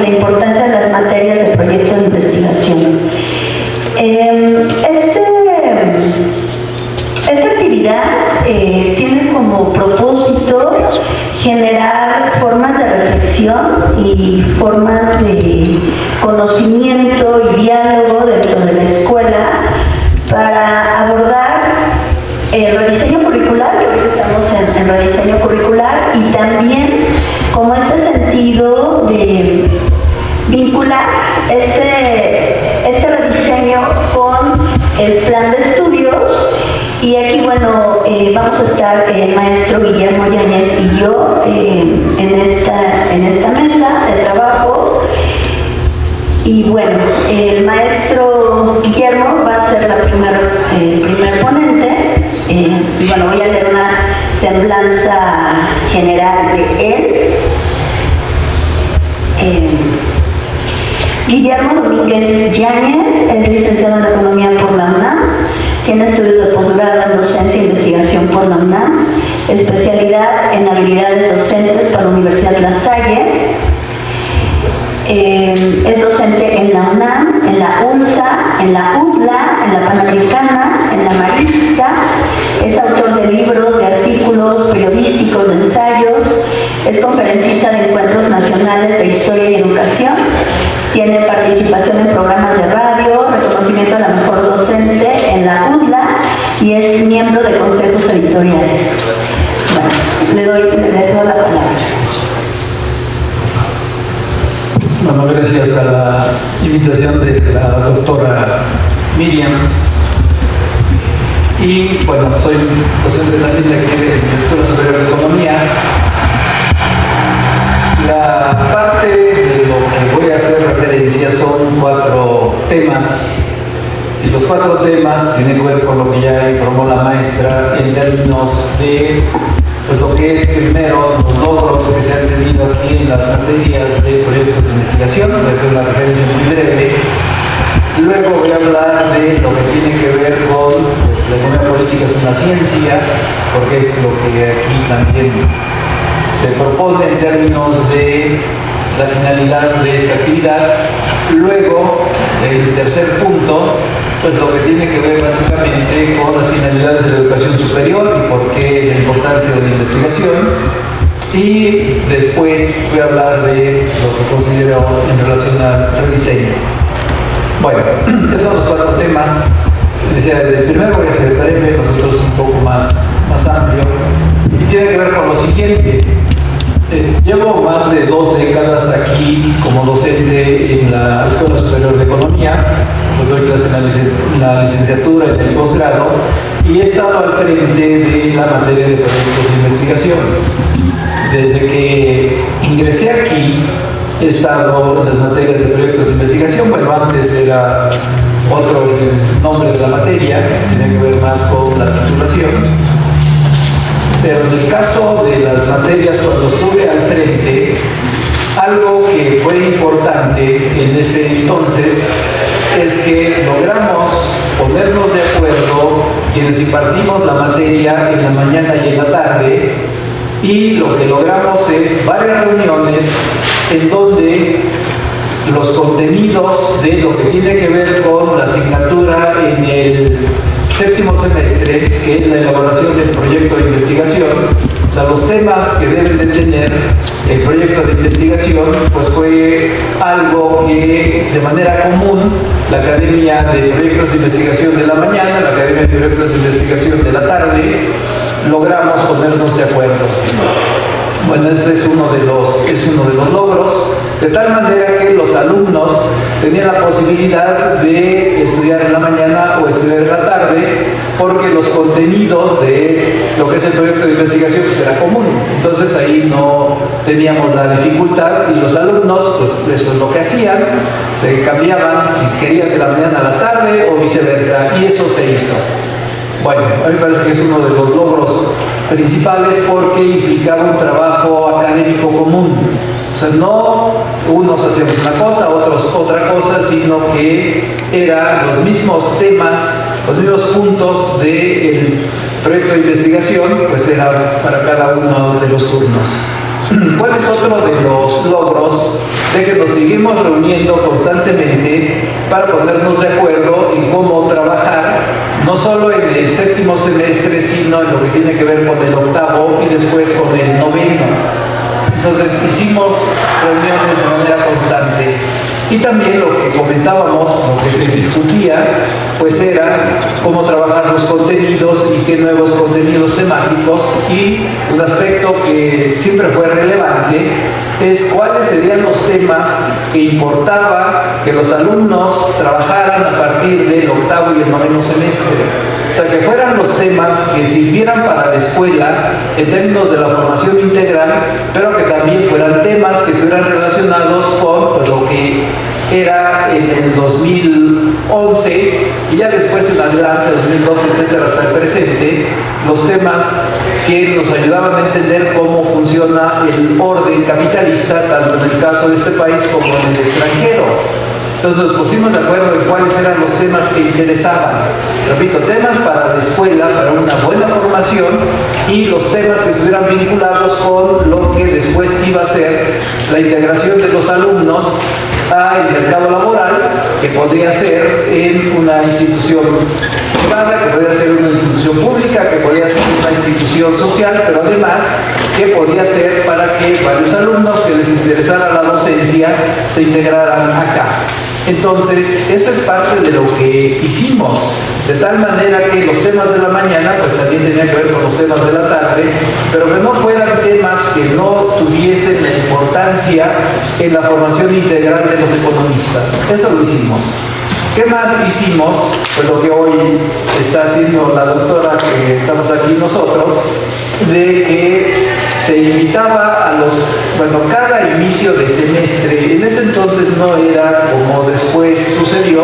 la importancia de las materias del proyecto de investigación. Esta actividad tiene como propósito generar formas de reflexión y formas de conocimiento y diálogo dentro de la escuela para abordar el rediseño curricular, que ahorita estamos en rediseño curricular, y también como este sentido de vincular este rediseño con el plan de estudios. Y aquí, bueno, vamos a estar el maestro Guillermo Yáñez y yo en esta mesa de trabajo. Y bueno, el maestro Guillermo va a ser el primer ponente. Y bueno, voy a leer una semblanza general de él. Guillermo Domínguez Yáñez es licenciado en Economía por la UNAM, tiene estudios de posgrado en Docencia e Investigación por la UNAM, especialidad en habilidades docentes por la Universidad La Salle, es docente en la UNAM, en la ULSA, en la UDLA, en la Panamericana, en la Marista, es autor de libros, de artículos periodísticos, de ensayos, es conferencista de encuentros nacionales de historia y educación, tiene participación en programas de radio, reconocimiento a la mejor docente en la UDLA y es miembro de consejos editoriales. Bueno, les doy la palabra. Bueno, gracias a la invitación de la doctora Miriam. Y bueno, soy docente también de aquí de la Escuela Superior de Economía. La parte de lo que voy a hacer referencia son 4 temas. Y los 4 temas tienen que ver con lo que ya informó la maestra en términos de pues, lo que es primero los logros que se han tenido aquí en las materias de proyectos de investigación. Voy a hacer una referencia muy breve. Luego voy a hablar de lo que tiene que ver con pues, la economía política es una ciencia, porque es lo que aquí también se propone en términos de la finalidad de esta actividad. Luego, el tercer punto, pues lo que tiene que ver básicamente con las finalidades de la educación superior y por qué la importancia de la investigación. Y después voy a hablar de lo que considero en relación al rediseño. Bueno, esos son los 4 temas. El primero voy a ser breve, los otros un poco más amplio. Y tiene que ver con lo siguiente. Llevo más de 2 décadas aquí como docente en la Escuela Superior de Economía, pues doy clases en la licenciatura y en el posgrado, y he estado al frente de la materia de proyectos de investigación. Desde que ingresé aquí, he estado en las materias de proyectos de investigación. Bueno, antes era otro el nombre de la materia, tenía que ver más con la titulación. Pero en el caso de las materias, cuando estuve al frente, algo que fue importante en ese entonces es que logramos ponernos de acuerdo quienes impartimos la materia en la mañana y en la tarde, y lo que logramos es varias reuniones en donde los contenidos de lo que tiene que ver con la asignatura en el 7º semestre, que es la elaboración del proyecto de investigación, o sea, los temas que deben de tener el proyecto de investigación, pues fue algo que de manera común la Academia de Proyectos de Investigación de la mañana, la Academia de Proyectos de Investigación de la tarde, logramos ponernos de acuerdo. Bueno, ese es uno de los logros, de tal manera que los alumnos tenían la posibilidad de estudiar en la mañana o estudiar en la tarde, porque los contenidos de lo que es el proyecto de investigación pues era común. Entonces ahí no teníamos la dificultad, y los alumnos pues eso es lo que hacían, se cambiaban si querían de la mañana a la tarde o viceversa, y eso se hizo. Bueno, a mí me parece que es uno de los logros principales porque implicaba un trabajo académico común. O sea, no unos hacíamos una cosa, otros otra cosa, sino que eran los mismos temas, los mismos puntos del proyecto de investigación, pues era para cada uno de los turnos. ¿Cuál es otro de los logros? De que nos seguimos reuniendo constantemente para ponernos de acuerdo en cómo trabajar, no solo en el séptimo semestre, sino en lo que tiene que ver con el octavo y después con el noveno. Entonces hicimos reuniones de manera constante. Y también lo que comentábamos, lo que se discutía, pues era cómo trabajar los contenidos y qué nuevos contenidos temáticos. Y un aspecto que siempre fue relevante es cuáles serían los temas que importaba que los alumnos trabajaran a partir del octavo y el noveno semestre. O sea, que fueran los temas que sirvieran para la escuela en términos de la formación integral, pero que también fueran temas que estuvieran relacionados con pues, lo que era en el 2011 y ya después en adelante, 2012, etcétera, hasta el presente, los temas que nos ayudaban a entender cómo funciona el orden capitalista, tanto en el caso de este país como en el extranjero. Entonces nos pusimos de acuerdo en cuáles eran los temas que interesaban. Repito, temas para la escuela, para una buena formación, y los temas que estuvieran vinculados con lo que después iba a ser la integración de los alumnos al mercado laboral, que podría ser en una institución privada, que podría ser una institución pública, que podría ser una institución social, pero además que podía ser para que varios alumnos que les interesara la docencia se integraran acá. Entonces, eso es parte de lo que hicimos, de tal manera que los temas de la mañana pues también tenían que ver con los temas de la tarde, pero que no fueran temas que no tuviesen la importancia en la formación integral de los economistas. Eso lo hicimos. ¿Qué más hicimos? Pues lo que hoy está haciendo la doctora, que estamos aquí nosotros, de que se invitaba a los, cada inicio de semestre, en ese entonces no era como después sucedió,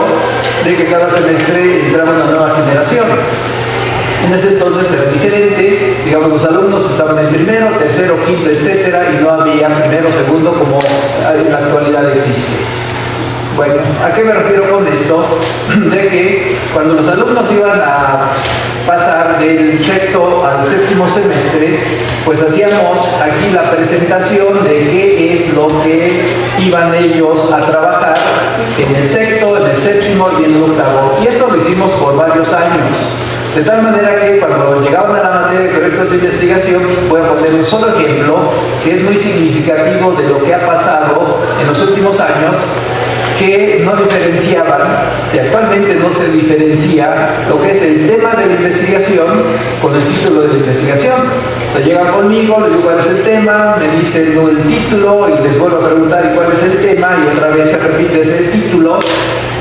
de que cada semestre entraba una nueva generación. En ese entonces era diferente, digamos, los alumnos estaban en primero, tercero, quinto, etcétera, y no había primero, segundo como en la actualidad existe. Bueno, ¿a qué me refiero con esto? De que cuando los alumnos iban a pasar del sexto al séptimo semestre, pues hacíamos aquí la presentación de qué es lo que iban ellos a trabajar en el sexto, en el séptimo y en el octavo. Y esto lo hicimos por varios años. De tal manera que cuando llegaban a la materia de proyectos de investigación, voy a poner un solo ejemplo que es muy significativo de lo que ha pasado en los últimos años, que no diferenciaban, que actualmente no se diferencia lo que es el tema de la investigación con el título de la investigación. O sea, llegan conmigo, les digo cuál es el tema, me dicen el título y les vuelvo a preguntar cuál es el tema y otra vez se repite ese título.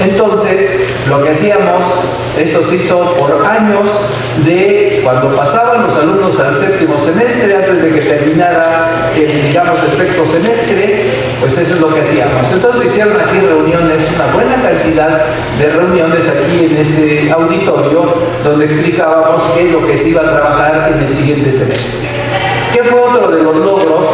Entonces, lo que hacíamos, eso se hizo por años, de cuando pasaban los alumnos al séptimo semestre, antes de que terminara, digamos, el sexto semestre, pues eso es lo que hacíamos. Entonces hicieron aquí reuniones, una buena cantidad de reuniones aquí en este auditorio, donde explicábamos qué es lo que se iba a trabajar en el siguiente semestre. ¿Qué fue otro de los logros?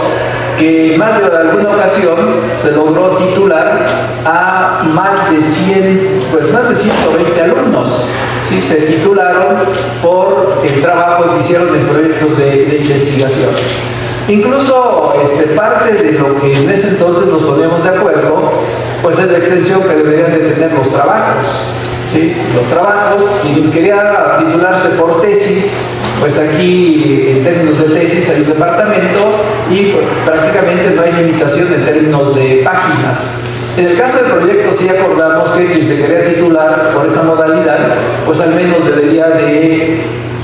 Que más de alguna ocasión se logró titular a más de 120 alumnos. ¿Sí? Se titularon por el trabajo que hicieron en proyectos de investigación. Incluso parte de lo que en ese entonces nos poníamos de acuerdo, pues es la extensión que deberían de tener los trabajos. ¿Sí? Los trabajos, quien quería titularse por tesis, pues aquí en términos de tesis hay un departamento y pues, prácticamente no hay limitación en términos de páginas. En el caso de proyectos sí acordamos que quien se quería titular por esta modalidad, pues al menos debería de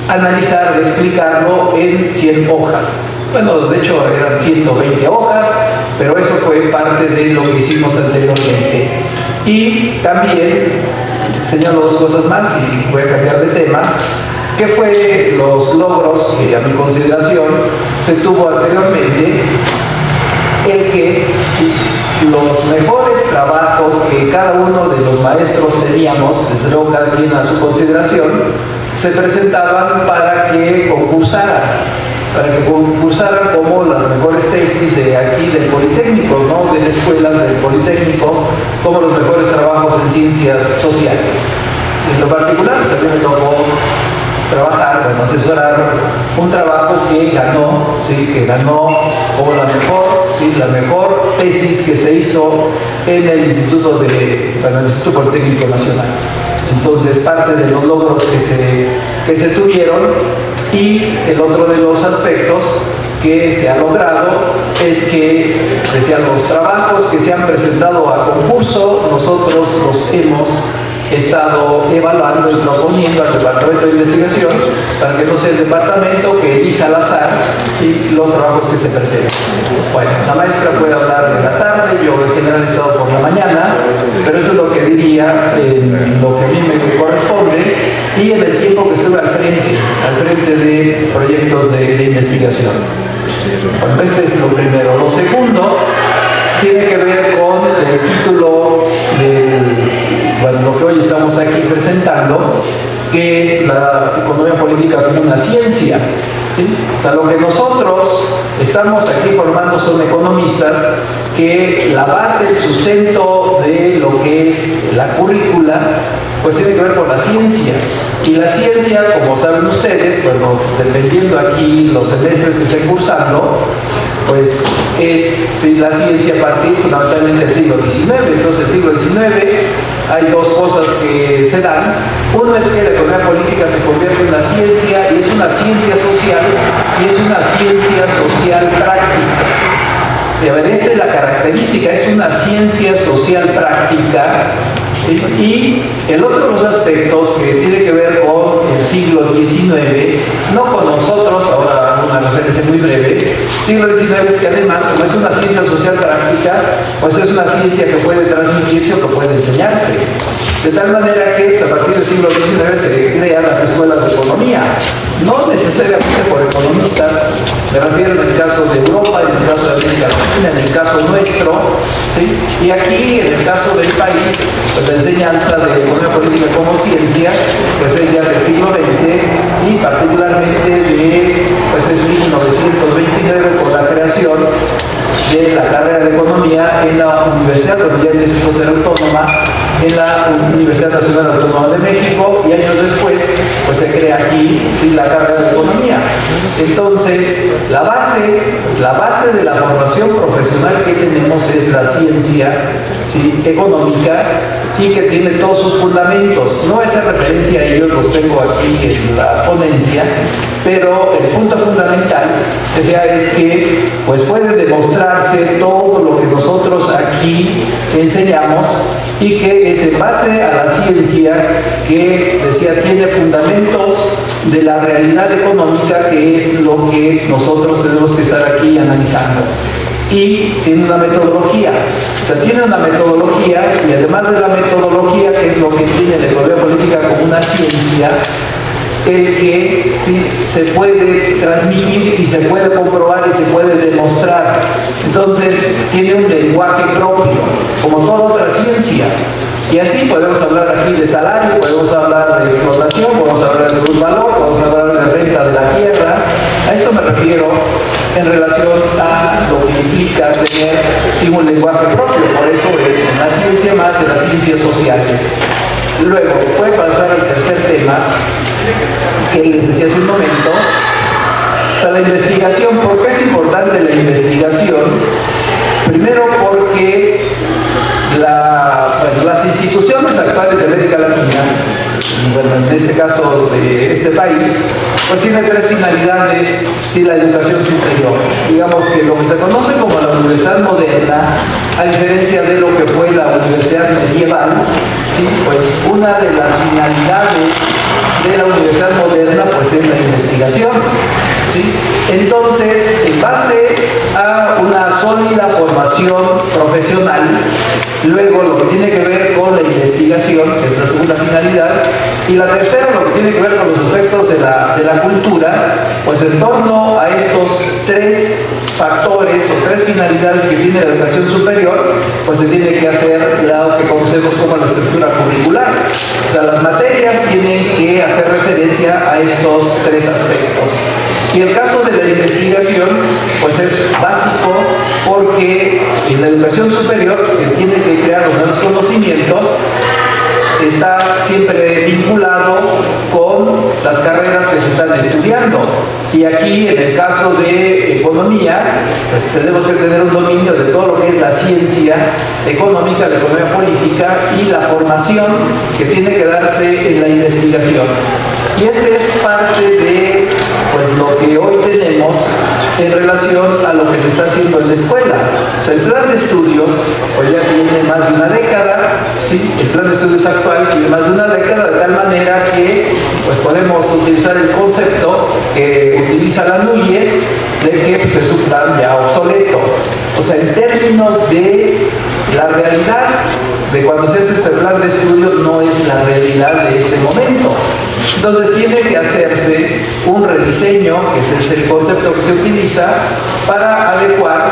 analizar, de explicarlo en 100 hojas. Bueno, de hecho eran 120 hojas, pero eso fue parte de lo que hicimos anteriormente. Y también señalo dos cosas más y voy a cambiar de tema. ¿Qué fue los logros que a mi consideración se tuvo anteriormente? El que los mejores trabajos que cada uno de los maestros teníamos, desde luego cada quien a su consideración, se presentaban para que concursaran como las mejores tesis de aquí del Politécnico, ¿no? De la escuela del Politécnico, como los mejores trabajos en ciencias sociales. En lo particular, pues a mí me tocó trabajar, bueno, asesorar un trabajo que ganó, ¿sí? Que ganó como la mejor tesis que se hizo en el Instituto Politécnico Nacional. Entonces, parte de los logros que se tuvieron, y el otro de los aspectos que se ha logrado es que, decía, los trabajos que se han presentado a concurso, nosotros los hemos estado evaluando y proponiendo al Departamento de Investigación para que no sea el departamento que elija al azar, ¿sí?, los trabajos que se presentan. Bueno, la maestra puede hablar de la tarde, yo en general he estado por la mañana, pero eso es lo que diría, lo que a mí me corresponde, y en el tiempo que estuve al frente de proyectos de investigación. Bueno, este es lo primero. Lo segundo tiene que ver con el título lo que hoy estamos aquí presentando, que es la economía política como una ciencia, ¿sí? O sea, lo que nosotros estamos aquí formando son economistas que la base, el sustento de lo que es la currícula, pues tiene que ver con la ciencia. Y la ciencia, como saben ustedes, bueno, dependiendo aquí los semestres que estén cursando, pues es, ¿sí?, la ciencia a partir fundamentalmente del siglo XIX. Entonces, el siglo XIX hay dos cosas que se dan. Uno es que la economía política se convierte en una ciencia, y es una ciencia social, y es una ciencia social práctica. Y a ver, esta es la característica, es una ciencia social práctica. Y el otro de los aspectos que tiene que ver con el siglo XIX, no con nosotros, ahora una referencia muy breve, siglo XIX es que además, como es una ciencia social práctica, pues es una ciencia que puede transmitirse o que puede enseñarse. De tal manera que pues, a partir del siglo XIX se crean las escuelas de economía, no necesariamente por economistas, me refiero en el caso de Europa, en el caso de América Latina, en el caso nuestro, ¿sí? Y aquí, en el caso del país, pues la enseñanza de economía política como ciencia, pues es ya del siglo XX, y particularmente pues es 1929 con la creación de la carrera de economía en la Universidad, donde ya en ese entonces era autónoma, en la Universidad Nacional Autónoma de México, y años después pues se crea aquí, ¿sí?, la carrera de economía. Entonces, la base de la formación profesional que tenemos es la ciencia, ¿sí?, económica, y que tiene todos sus fundamentos. No hace referencia a ellos, los tengo aquí en la ponencia, pero el punto fundamental es que pues puede demostrarse todo lo que nosotros aquí enseñamos, y que es en base a la ciencia que, decía, tiene fundamentos de la realidad económica, que es lo que nosotros tenemos que estar aquí analizando. Y tiene una metodología, o sea, tiene una metodología, y además de la metodología, que es lo que tiene la economía política como una ciencia, el que, ¿sí?, se puede transmitir y se puede comprobar y se puede demostrar. Entonces, tiene un lenguaje propio, como toda otra ciencia. Y así podemos hablar aquí de salario, podemos hablar de explotación, podemos hablar de un valor, podemos hablar de renta de la tierra. A esto me refiero en relación a lo que implica tener, sí, un lenguaje propio. Por eso es una ciencia más de las ciencias sociales. Luego, puede pasar al tercer tema, que les decía hace un momento. O sea, la investigación. ¿Por qué es importante la investigación? Primero porque las instituciones actuales de América Latina, bueno, en este caso de este país, pues tienen tres finalidades, ¿sí?, la educación superior. Digamos que lo que se conoce como la universidad moderna, a diferencia de lo que fue la universidad medieval, ¿sí?, pues una de las finalidades de la universidad moderna pues es la investigación, ¿sí? Entonces, en base a una sólida formación profesional, luego lo que tiene que ver con la investigación, que es la segunda finalidad, y la tercera, lo que tiene que ver con los aspectos de la cultura, pues en torno a estos tres factores o tres finalidades que tiene la educación superior, pues se tiene que hacer lo que conocemos como la estructura curricular. O sea, las materias tienen que hacer referencia a estos tres aspectos. Y el caso de la investigación, pues es básico, porque en la educación superior, pues, que tiene que crear los nuevos conocimientos, está siempre vinculado con las carreras que se están estudiando. Y aquí, en el caso de economía, pues tenemos que tener un dominio de todo lo que es la ciencia económica, la economía política y la formación que tiene que darse en la investigación. Y este es parte de pues, lo que hoy tenemos en relación a lo que se está haciendo en la escuela. O sea, el plan de estudios pues ya tiene más de una década, ¿sí? El plan de estudios actual tiene más de una década, de tal manera que pues, podemos utilizar el concepto que utiliza la Núñez de que pues, es un plan ya obsoleto. O sea, en términos de la realidad de cuando se hace este plan de estudios no es la realidad de este momento. Entonces tiene que hacerse un rediseño, que es el concepto que se utiliza, para adecuar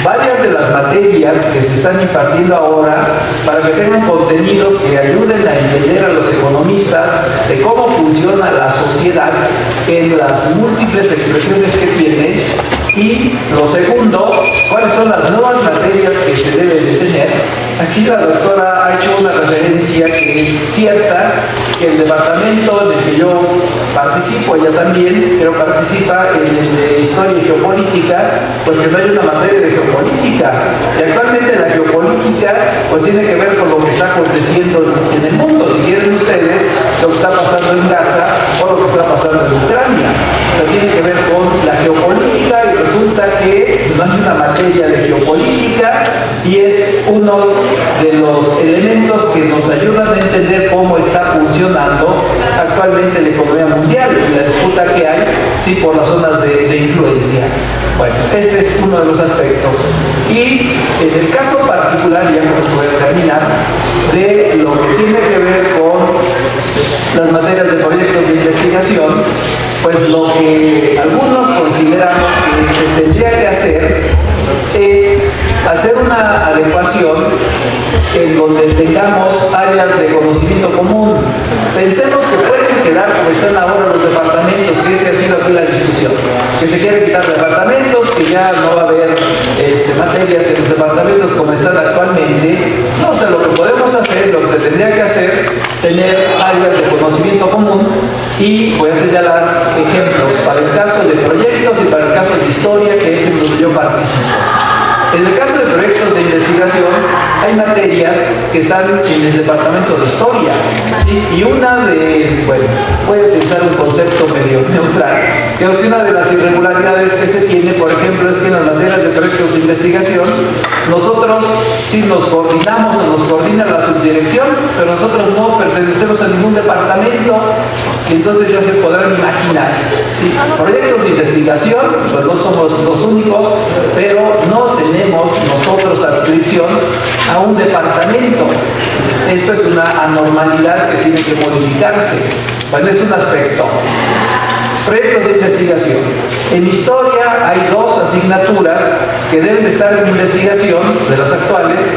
varias de las materias que se están impartiendo ahora para que tengan contenidos que ayuden a entender a los economistas de cómo funciona la sociedad en las múltiples expresiones que tiene. Y lo segundo, cuáles son las nuevas materias que se deben de tener. Aquí la doctora ha hecho una referencia que es cierta, que el departamento en el que yo participo, ella también, pero participa en el de Historia y Geopolítica, pues que no hay una materia de geopolítica. Y actualmente la geopolítica pues tiene que ver con lo que está aconteciendo en el mundo. Si quieren ustedes, lo que está pasando en Gaza o lo que está pasando en Ucrania. O sea, tiene que ver con la geopolítica y resulta que no hay una materia de geopolítica y es uno de los elementos que nos ayudan a entender cómo está funcionando actualmente la economía mundial y la disputa que hay, sí, por las zonas de influencia. Bueno, este es uno de los aspectos. Y en el caso particular, ya nos voy a terminar, de lo que tiene que ver con las materias de proyectos de investigación, pues lo que algunos consideramos que se tendría que hacer es hacer una adecuación en donde tengamos áreas de conocimiento común. Pensemos que pueden quedar como están ahora los departamentos, que esa ha sido aquí la discusión, que se quieren quitar departamentos, que ya no va a haber materias en los departamentos como están actualmente. No, o sea, lo que podemos hacer, lo que se tendría que hacer, tener áreas de conocimiento común y voy a señalar ejemplos para el caso de proyectos y para el caso de historia, que es en donde yo participo. En el caso de proyectos de investigación, hay materias que están en el departamento de historia, ¿sí? Y una de, bueno, voy a utilizar un concepto medio neutral, que es una de las irregularidades que se tiene, por ejemplo, es que en las materias de proyectos de investigación, nosotros sí nos coordinamos o nos coordina la subdirección, pero nosotros no pertenecemos a ningún departamento, y entonces ya se podrán imaginar, ¿sí? Proyectos de investigación, pues no somos los únicos, pero no tenemos nosotros adscripción a un departamento. Esto es una anormalidad que tiene que modificarse. Bueno, es un aspecto. Proyectos de investigación. En historia hay dos asignaturas que deben estar en investigación de las actuales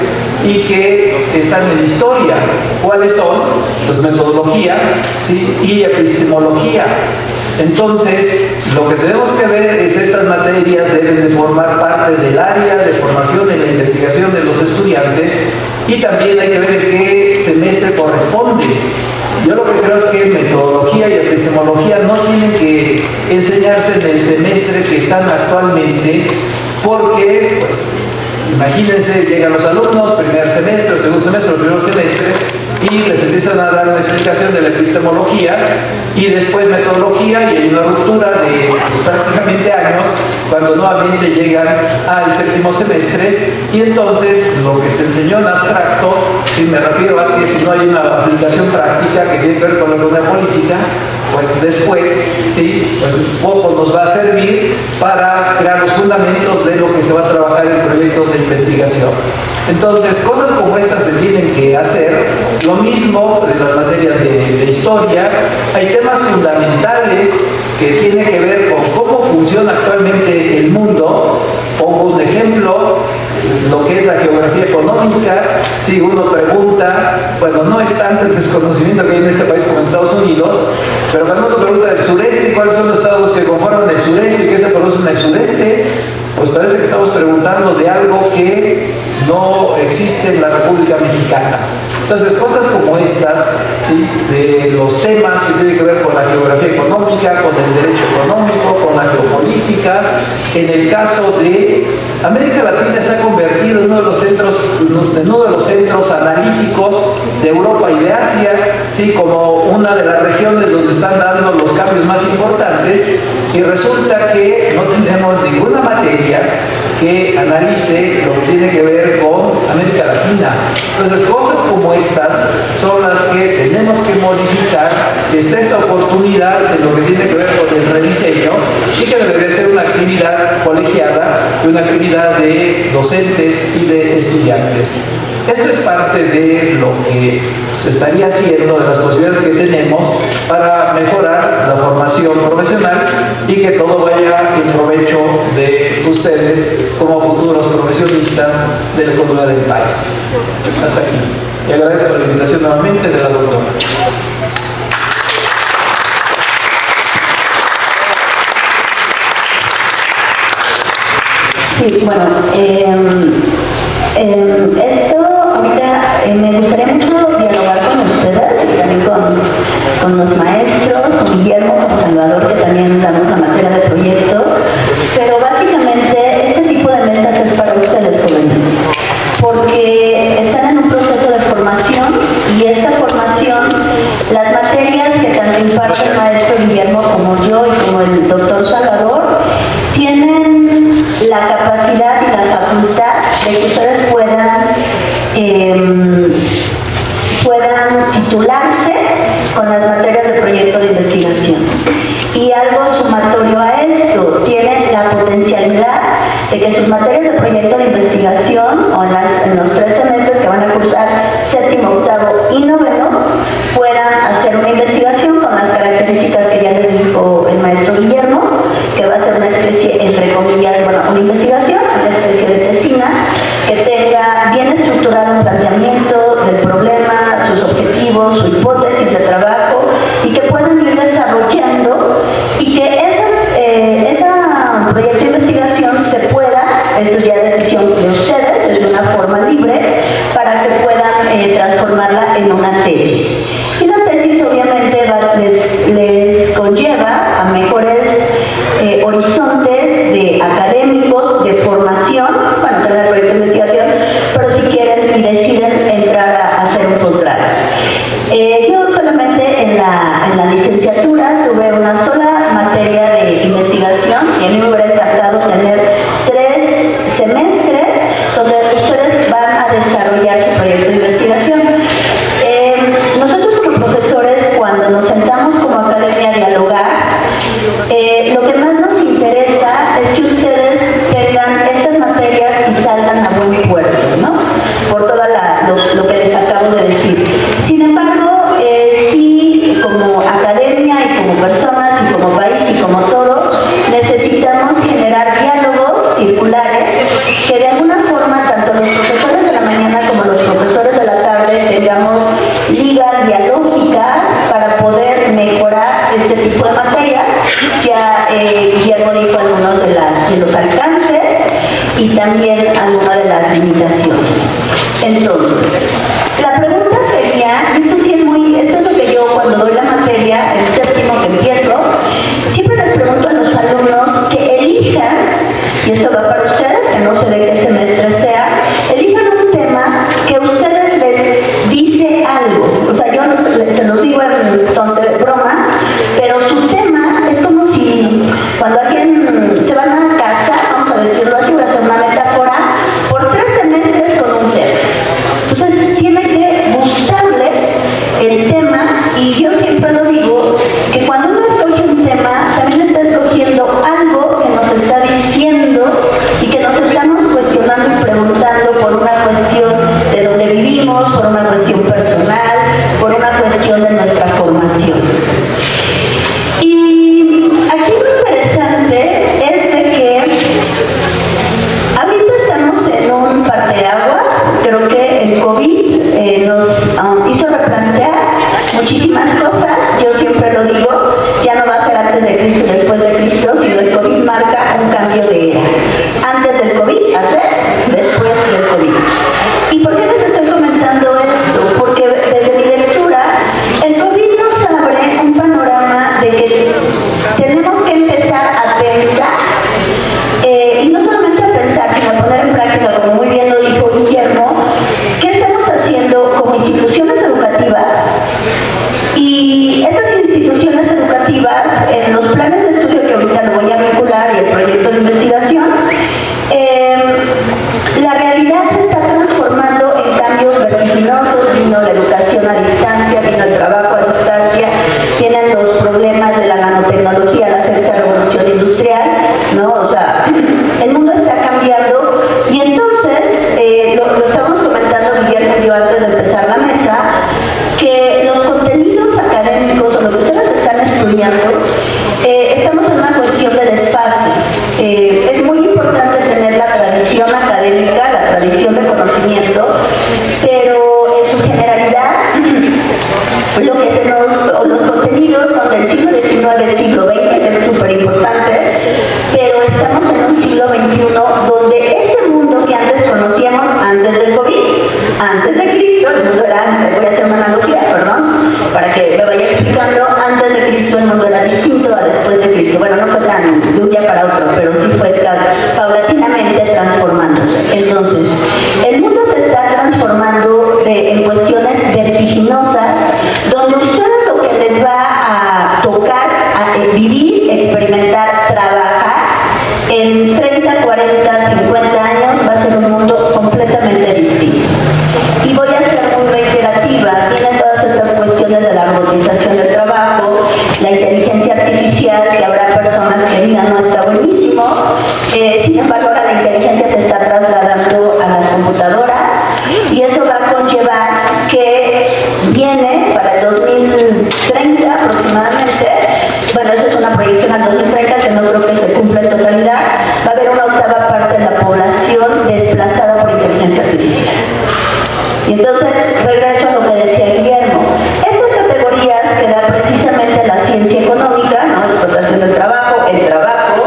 y que están en historia. ¿Cuáles son? Pues metodología, ¿sí? Y epistemología. Entonces, lo que tenemos que ver es estas materias deben de formar parte del área de formación en la investigación de los estudiantes y también hay que ver en qué semestre corresponde. Yo lo que creo es que metodología y epistemología no tienen que enseñarse en el semestre que están actualmente porque, pues, imagínense, llegan los alumnos, primer semestre, segundo semestre, los primeros semestres, y les empiezan a dar una explicación de la epistemología y después metodología y hay una ruptura de prácticamente años cuando nuevamente llegan al séptimo semestre y entonces lo que se enseñó en abstracto, y me refiero a que si no hay una aplicación práctica que tiene que ver con la economía política, pues después, ¿sí? Pues poco nos va a servir para crear los fundamentos de lo que se va a trabajar en proyectos de investigación. Entonces, cosas como estas se tienen que hacer. Lo mismo de las materias de historia. Hay temas fundamentales que tienen que ver con cómo funciona actualmente el mundo. Pongo un ejemplo, lo que es la geografía económica. Si uno pregunta, bueno, no es tanto el desconocimiento que hay en este país como en Estados Unidos, pero cuando uno pregunta del sureste, cuáles son los estados que conforman el sureste y qué se produce en el sureste, pues parece que estamos preguntando de algo que no existe en la República Mexicana. Entonces, cosas como estas, ¿sí?, de los temas que tienen que ver con la geografía económica, con el derecho económico, con la geopolítica. En el caso de América Latina se ha convertido en uno de los centros analíticos de Europa y de Asia, ¿sí?, como una de las regiones donde están dando los cambios más importantes, y resulta que no tenemos ninguna materia que analice lo que tiene que ver con América Latina. Entonces, cosas como estas son las que tenemos que modificar. Está esta oportunidad de lo que tiene que ver con el rediseño, y que debería ser una actividad colegiada, una actividad de docentes y de estudiantes. Esto es parte de lo que se estaría haciendo, de las posibilidades que tenemos para mejorar la formación profesional y que todo vaya en provecho de ustedes como futuros profesionistas de la economía del país. Hasta aquí. Y agradezco la invitación nuevamente de la doctora. Sí, bueno, esto ahorita me gustaría mucho dialogar con ustedes y también con los maestros, con Guillermo, con Salvador, que también damos la materia de proyecto, pero básicamente este tipo de mesas es para ustedes, jóvenes, porque están en un proceso de formación, y esta formación, las materias que tanto imparte el maestro Guillermo como yo y como el doctor Salvador, tienen la capacidad y la facultad de que ustedes puedan titularse con las materias de proyecto de investigación. Y algo sumatorio a esto, tienen la potencialidad de que sus materias de proyecto de investigación, o en los 3 semestres que van a cursar, séptimo, octavo y noveno, puedan hacer una investigación con las características que ya les dijo el maestro Guillermo, que va a ser una especie, entre comillas, bueno, una investigación, una especie de tesina, que tenga bien estructurado un planteamiento del problema, sus objetivos, su hipótesis de trabajo, y que puedan ir desarrollando, y que ese proyecto de investigación se pueda, eso es ya decisión de ustedes, desde una forma libre, para que puedan transformarla en una tesis. Y la tesis obviamente les conlleva a mejores horizontes de académicos, de formación, bueno, tener el proyecto de investigación, pero si quieren y deciden entrar a hacer un posgrado. Yo solamente en la licenciatura tuve una sola materia de investigación, y a mí me hubiera encantado tener 3 semestres donde ustedes van a desarrollar su proyecto de investigación. Nosotros como profesores, cuando nos sentamos como academia a dialogar, lo que más nos interesa es que ustedes tengan estas materias y salgan a buen puerto, ¿no? Por todo lo que les acabo de decir. Sin embargo, sí, como academia y como personas y como país y como todo, necesitamos generar diálogos circulares que de alguna forma, tanto los profesores de la mañana como los profesores de la tarde, tengamos ligas dialógicas para poder mejorar este tipo de materias. Ya Guillermo dijo algunos de los alcances y también algunas de las limitaciones. Entonces, la pregunta sería, y esto es lo que yo cuando doy la materia, el séptimo que empiezo, siempre les pregunto a los alumnos que elijan, y esto va para ustedes, que no sé de qué semestre sea, elijan un tema que a ustedes les dice algo. O sea, yo se los digo en ton de broma, pero su tema es como si cuando alguien se van a casar, vamos a decirlo así, voy a hacer una metáfora, por 3 semestres con un tema. Entonces tiene que gustarles el tema, y yo siempre lo digo, que cuando uno escoge un tema, también está escogiendo algo que nos está diciendo y que nos estamos cuestionando y preguntando por una cuestión de donde vivimos, por una cuestión personal, por una cuestión de nuestra formación. Y aquí lo interesante es de que ahorita estamos en un parteaguas. Creo que el COVID nos hizo replantear muchísimas cosas. Yo siempre lo digo, ya no va a ser antes de Cristo y después de Cristo, sino el COVID marca un cambio de era. Antes del COVID, hacer, después del COVID. ¿Y por qué les estoy comentando esto? Porque educación a distancia, vino el trabajo a distancia, tienen los problemas de la nanotecnología, la sexta revolución industrial, ¿no? O sea, el mundo está cambiando y entonces, lo estábamos comentando Guillermo y yo antes de empezar la mesa, que los contenidos académicos o lo que ustedes están estudiando, estamos en una cuestión de desfase. Es muy importante tener la tradición académica, la tradición de conocimiento, pero en su generalidad, los contenidos son del siglo XIX, siglo XX, que es súper importante, pero estamos en un siglo XXI donde ese mundo que antes conocíamos antes del COVID, antes de Cristo, el mundo era antes, voy a hacer una analogía, perdón, para que me vaya explicando, antes de Cristo el mundo era distinto a después de Cristo. Bueno, no fue tan de un día para otro, pero sí fue paulatinamente transformándose. Entonces, el mundo se está transformando en cuestiones vertiginosas, donde ustedes lo que les va a tocar a vivir, experimentar, trabajar, en 30, 40, 50 años va a ser un mundo completamente distinto. Y voy a ser muy reiterativa, vienen todas estas cuestiones de la robotización del trabajo, la inteligencia artificial, que habrá personas que digan no está buenísimo, sin embargo ahora la inteligencia se está trasladando a las computadoras y eso va a conllevar que viene para el 2030 aproximadamente, bueno, esa es una proyección al 2030 que no creo que se cumpla en totalidad, va a haber una octava parte de la población desplazada por inteligencia artificial. Y entonces regreso a lo que decía Guillermo. Estas categorías que da precisamente la ciencia económica, ¿no? Explotación del trabajo, el trabajo,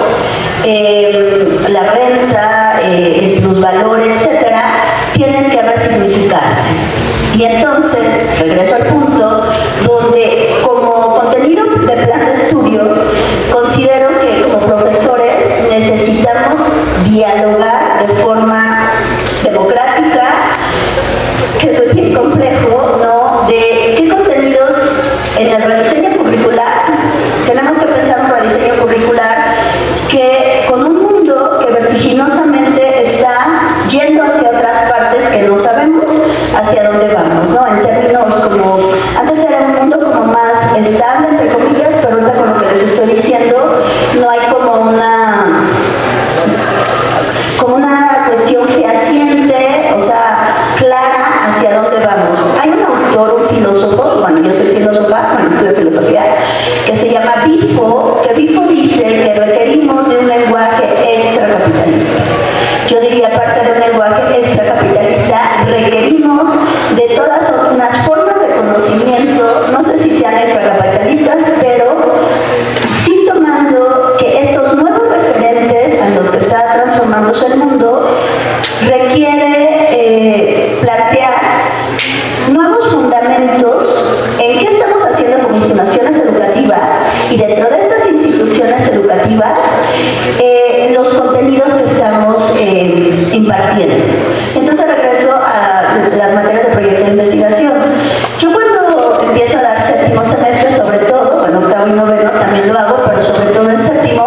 la renta, el plusvalor, etcétera, tienen que resignificarse. Y entonces, regreso al punto, donde como contenido de plan de estudios, considero que como profesores necesitamos dialogar de forma democrática, que eso es bien complejo, ¿no? De qué contenidos en el rediseño curricular, tenemos que pensar un rediseño curricular que con un mundo que vertiginosamente está yendo hacia otras partes que no sabemos hacia dónde vamos, ¿no? En términos como, antes era un mundo como más estable, entre comillas, pero ahorita con lo que les estoy diciendo, no hay como una cuestión fehaciente, o sea, clara hacia dónde vamos. Hay un autor, un filósofo, bueno, yo soy filósofa, bueno, estudio filosofía, que se llama Bifo, que Bifo dice que requerimos de un lenguaje extracapitalista. Yo diría, aparte de un lenguaje extracapitalista, requerimos de todas unas formas de conocimiento, no sé si sean extracapitalistas, pero sí tomando que estos nuevos referentes en los que está transformándose el mundo requiere plantear nuevos fundamentos en qué estamos haciendo con instituciones educativas y dentro de estas instituciones educativas los contenidos que estamos impartiendo. Entonces regreso a las materias de proyecto de investigación. Yo cuando empiezo a dar séptimo semestre, sobre todo, bueno, octavo y noveno también lo hago, pero sobre todo en séptimo,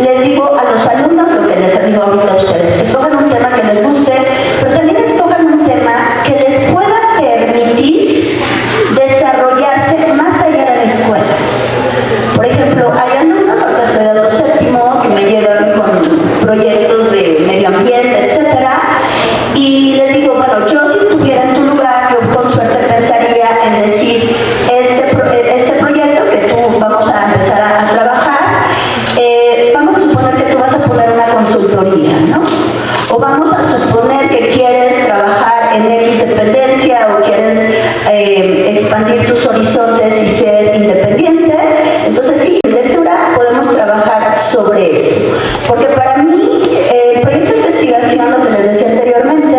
les digo a los alumnos lo que les digo ahorita a ustedes: escojan un tema que les guste, pero también escojan un tema que les pueda permitir desarrollarse más allá de la escuela. Por ejemplo, hay alumnos, ahorita estoy dando séptimo, que me llegan con proyectos de medio ambiente, etcétera, y les digo, bueno, yo si estuviera en tu lugar, yo con suerte pensaría en decir, este proyecto que tú vamos a empezar a trabajar, vamos a suponer que tú vas a poner una consultoría, ¿no? O vamos a suponer que quieres trabajar en X dependencia o quieres expandir tus horizontes y ser independiente. Entonces sí, en lectura podemos trabajar sobre eso. Porque para mí, el proyecto de investigación, lo que les decía anteriormente,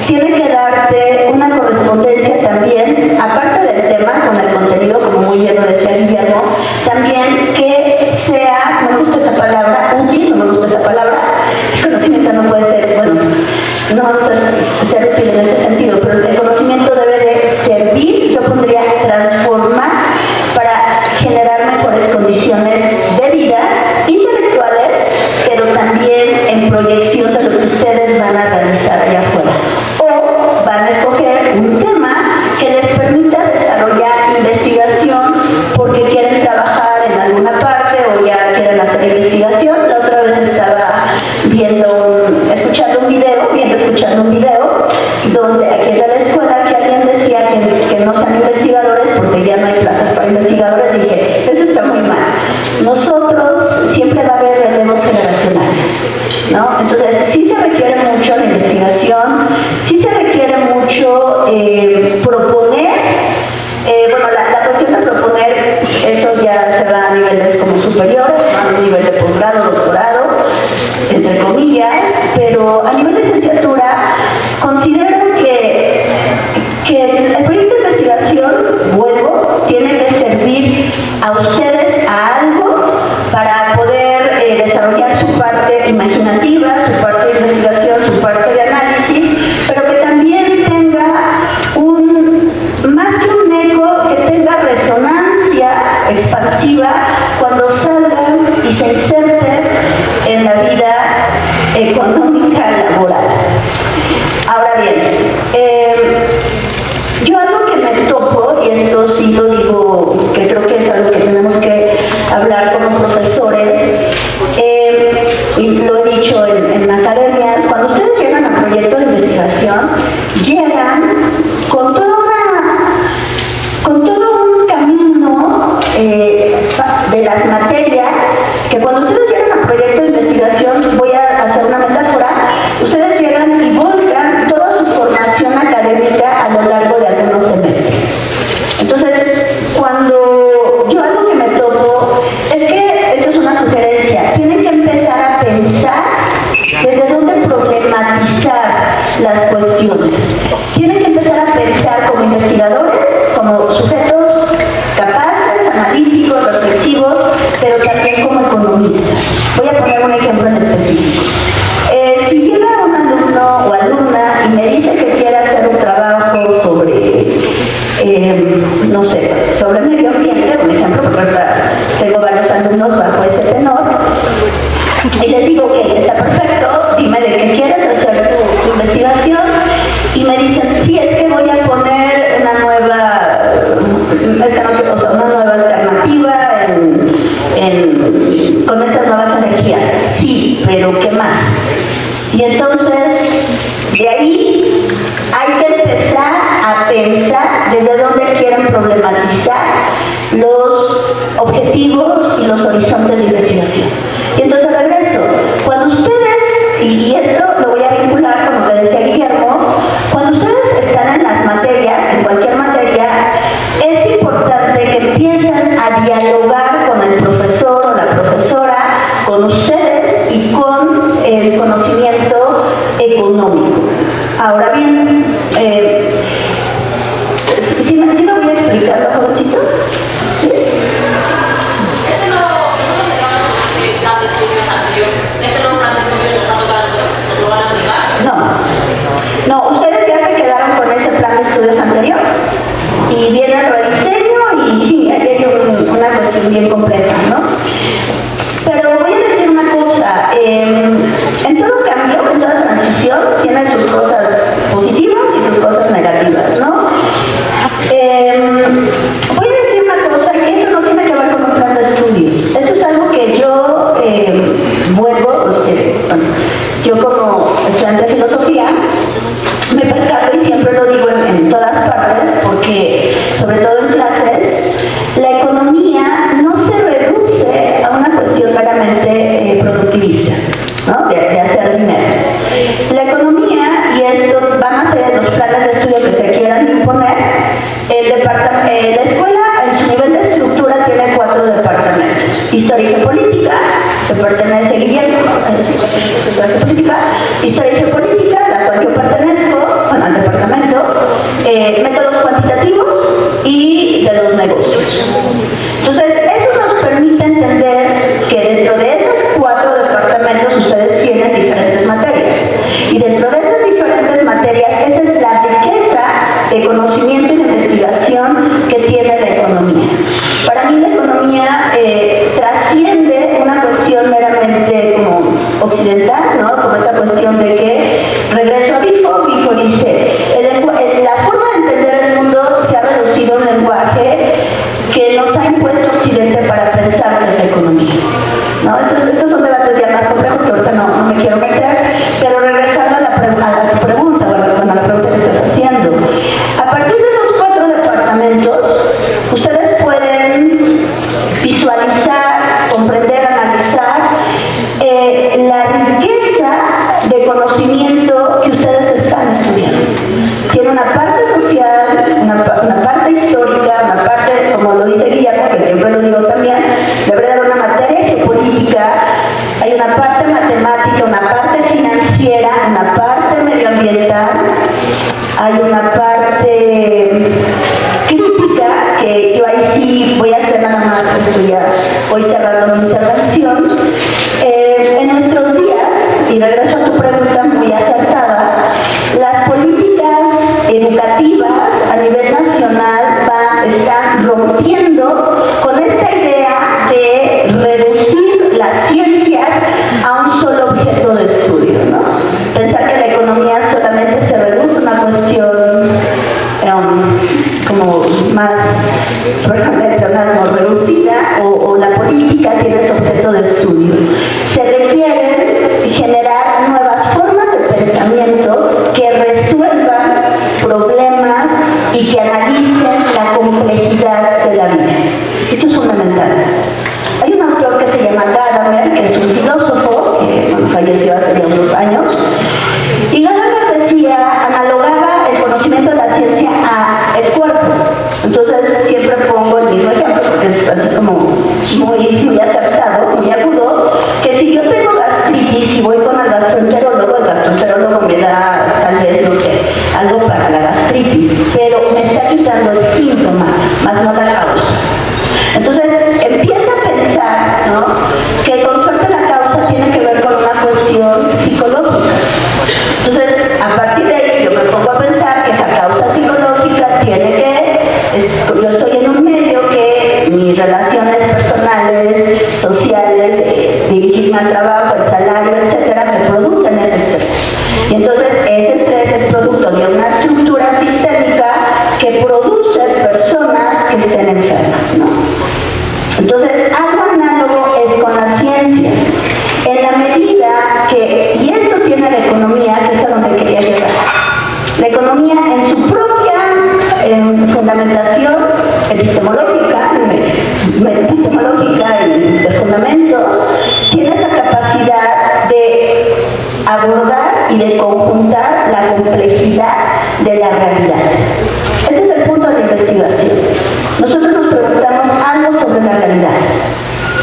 tiene que darte una correspondencia también, aparte del tema, con el contenido, como muy bien lo decía Guillermo, también que sea, no me gusta esa palabra, útil, no me gusta esa palabra, el conocimiento no puede ser, bueno, no me gusta ser útil en este sentido, pero el conocimiento debe de servir, yo pondría transformar investigadores porque ya no hay plazas para investigadores, dije, eso está muy mal. Nosotros siempre va a haber relevos generacionales, ¿no? Entonces, sí se requiere mucho la investigación, sí se requiere mucho proponer. Bueno, la cuestión de proponer, eso ya se va a niveles como superiores, a un nivel de posgrado, doctorado, entre comillas, pero a nivel de licenciatura considero que el proyecto de investigación, vuelvo, tiene que servir a ustedes a algo para poder desarrollar su parte imaginativa, su parte de investigación, su parte de análisis, pero que también tenga más que un eco, que tenga resonancia expansiva cuando salgan y se inserten en la vida económica laboral. Ahora bien, yo algo que me topo, y esto sí lo digo, que creo que es algo que tenemos que hablar como profesores, y lo he dicho en academias, cuando ustedes llegan a proyectos de investigación, llegan con todo un camino de las materias, que cuando ustedes llegan a proyectos de investigación, voy a hacer una metáfora, ustedes llegan y volcan toda su formación académica a lo largo de algunos semestres. Entonces, cuando yo algo que me topo, es que esto es una sugerencia, tienen que empezar a pensar desde dónde problematizar las cuestiones. Tienen que empezar a pensar como investigadores, como sujetos capaces, analíticos, reflexivos, pero también como economistas. Voy a poner un ejemplo en específico. Si llega un alumno o alumna y me dice que quiere hacer un trabajo sobre, no sé, sobre medio ambiente, un ejemplo, porque tengo varios alumnos bajo ese tenor, y les digo, ok, está perfecto, dime de qué quieres hacer tu investigación, y me dicen, sí, es que voy a poner una nueva alternativa con estas nuevas energías. Sí, pero ¿qué más? Y entonces, de ahí hay que empezar a pensar desde dónde quieren problematizar los objetivos y los horizontes de investigación. Y entonces regreso. Cuando ustedes, y esto lo voy a vincular con lo que decía Guillermo, cuando ustedes están en las materias, en cualquier materia, es importante que empiecen a dialogar con el profesor o la profesora, con ustedes y con el conocimiento económico. Ahora bien, ¿sí me voy explicando, jovencitos? ¿Sí? Este no se llama plan de estudios anterior. Este no es un plan de estudios, lo van a aplicar. No, ustedes ya se quedaron con ese plan de estudios anterior y viene el rediseño y hay una cuestión bien compleja, ¿no? Pero voy a decir una cosa, en todo cambio, en toda transición, tiene sus cosas positivas y sus cosas negativas, ¿no? Voy a decir una cosa, y esto no tiene que ver con un plan de estudios. Esto es algo que yo vuelvo, yo como estudiante de filosofía, me percato y siempre lo digo en todas partes, porque sobre todo en clases, la economía no se reduce a una cuestión meramente productivista, ¿no? De hacer dinero. La economía, y esto va más allá de los planes de estudio que se quieran imponer, la escuela en su nivel de estructura tiene 4 departamentos. Historia y geopolítica, que pertenece a Guillermo, historia y geopolítica, la cual yo pertenezco, bueno, al departamento, métodos cuantitativos y de los negocios. Entonces, eso nos permite entender que dentro de esos 4 departamentos ustedes tienen diferentes materias. Y dentro de esas diferentes materias, esa es la riqueza de conocimiento y de investigación que tiene la economía. Para mí la economía trasciende una cuestión meramente como occidental, ¿no? Como esta cuestión de que, regreso a Bifo dice, la forma de entender el mundo se estoy ya hoy cerrando mi intervención. En nuestros días, y regreso a tu pregunta muy acertada, las políticas educativas a nivel nacional están rompiendo con esta idea de reducir las ciencias a un solo objeto de estudio, ¿no? Pensar que la economía solamente se reduce a una cuestión como más, probablemente más reducida, o la política tiene ese objeto de estudio. Se requiere generar nuevas formas de pensamiento que resuelvan problemas y que analicen la complejidad de la vida. Esto es fundamental. Hay un autor que se llama Gadamer, que es un filósofo que falleció hace ya unos años, y Gadamer decía, analogaba el conocimiento de la ciencia al cuerpo. Entonces siempre pongo el mismo ejemplo, porque es así como muy acertado, muy agudo, que si yo tengo gastritis y voy con el gastroenterólogo me da, tal vez, no sé, algo para la gastritis, pero me está quitando el síntoma, más no la causa. Entonces empieza a pensar, ¿no?, que con suerte la causa tiene que ver con una cuestión psicológica. Entonces, a partir de ahí yo me pongo a pensar que esa causa psicológica tiene que, yo estoy en un medio que mis relaciones personales, sociales, dirigirme al trabajo, el salario, etcétera, me producen ese estrés. Y entonces ese estrés es producto de una estructura sistémica que produce personas que estén enfermas, ¿no? Entonces, algo análogo es con las ciencias, en la medida que, y esto tiene la economía, que es a donde quería llegar, la economía en su propia fundamentación epistemológica y de fundamentos, tiene esa capacidad de abordar y de conjuntar la complejidad de la realidad. Este es el punto de la investigación. Nosotros nos preguntamos algo sobre la realidad.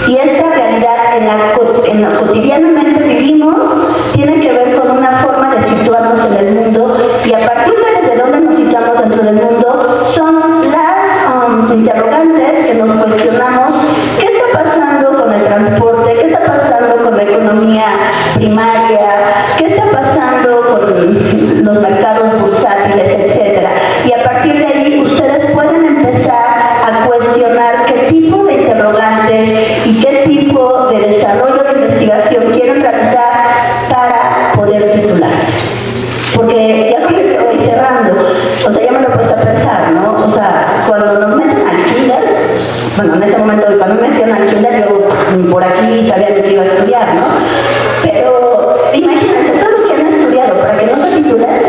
Y esta realidad en la cotidianamente vivimos tiene que ver con una forma de situarnos en el mundo, y a partir de desde dónde nos situamos dentro del mundo son las interrogantes que nos cuestionamos. ¿Qué está pasando con el transporte? ¿Qué está pasando con la economía primaria? ¿Qué está pasando con los mercados bursátiles, etcétera? Y a partir de ahí ustedes pueden empezar a cuestionar qué tipo de interrogantes y qué tipo de desarrollo de investigación quieren realizar para poder titularse. Porque ya con esto voy cerrando, o sea, ya me lo he puesto a pensar, ¿no? O sea, cuando nos meten al kinder, bueno, en ese momento cuando me metían al kinder, yo por aquí sabía lo que iba a estudiar, ¿no? Pero imagínense todo lo que han estudiado para que no se titulen.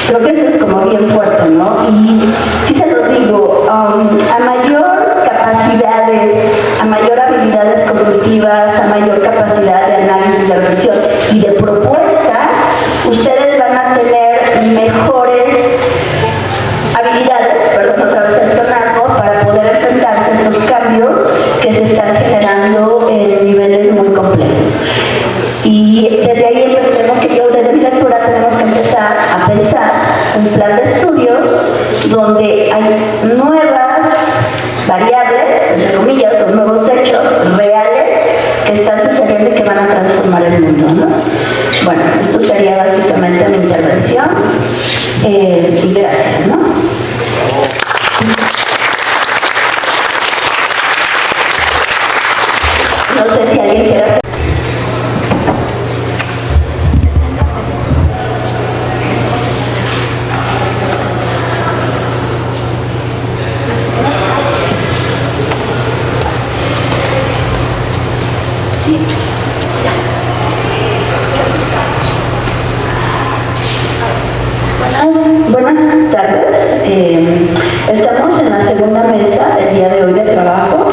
Creo que eso es como bien fuerte, ¿no? Y sí se los digo, a mayor capacidades, a mayor habilidades cognitivas, a mayor capacidad de análisis, de reflexión y de propuestas, ustedes van a tener mejores habilidades, perdón, otra vez el pleonasmo, para poder enfrentarse a estos cambios que se están generando en niveles muy complejos. Y desde ahí tenemos que, yo desde mi lectura tenemos que empezar a pensar un plan de estudios donde hay nuevas variables, entre comillas, o nuevos hechos reales que están sucediendo y que van a transformar el mundo, ¿no? Bueno, esto sería básicamente mi intervención, y gracias, ¿no? No sé si alguien quiere hacer. Buenas tardes. Estamos en la segunda mesa del día de hoy de trabajo,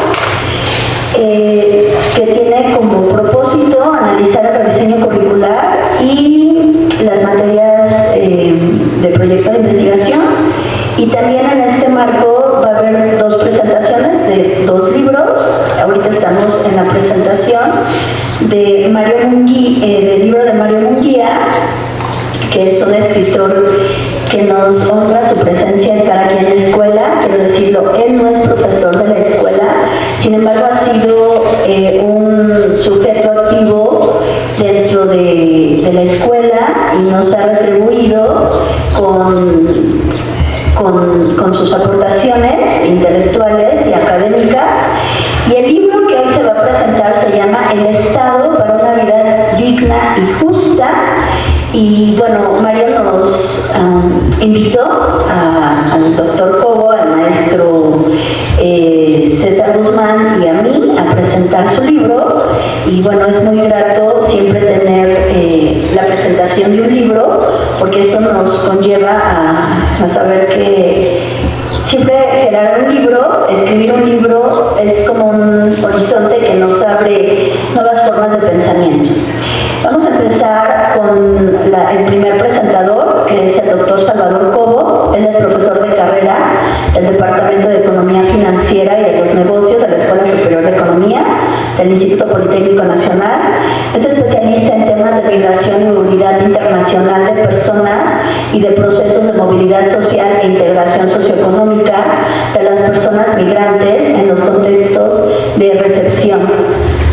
que tiene como propósito analizar el rediseño curricular y las materias de proyecto de investigación. Y también en este marco va a haber dos presentaciones de dos libros. Ahorita estamos en la presentación de Mario Munguía, del libro de Mario Munguía, que es un escritor que nos honra su presencia estar aquí en la escuela. Quiero decirlo, él no es profesor de la escuela, Sin embargo, ha sido un sujeto activo dentro de la escuela y nos ha retribuido con sus aportaciones intelectuales y académicas. Y el libro que hoy se va a presentar se llama El Estado para una vida digna y justa. Y bueno, Mario nos invitó al doctor Cobo, al maestro César Guzmán y a mí a presentar su libro. Y bueno, es muy grato siempre tener la presentación de un libro, porque eso nos conlleva a saber que siempre generar un libro, escribir un libro, es como un horizonte que nos abre nuevas formas de pensamiento. Vamos a empezar con el primer presentador, que es el doctor Salvador Cobo. Él es profesor de carrera del Departamento de Economía Financiera y de los Negocios de la Escuela Superior de Economía del Instituto Politécnico Nacional. Es especialista en temas de migración y movilidad internacional de personas y de procesos de movilidad social e integración socioeconómica de las personas migrantes en los contextos de recepción.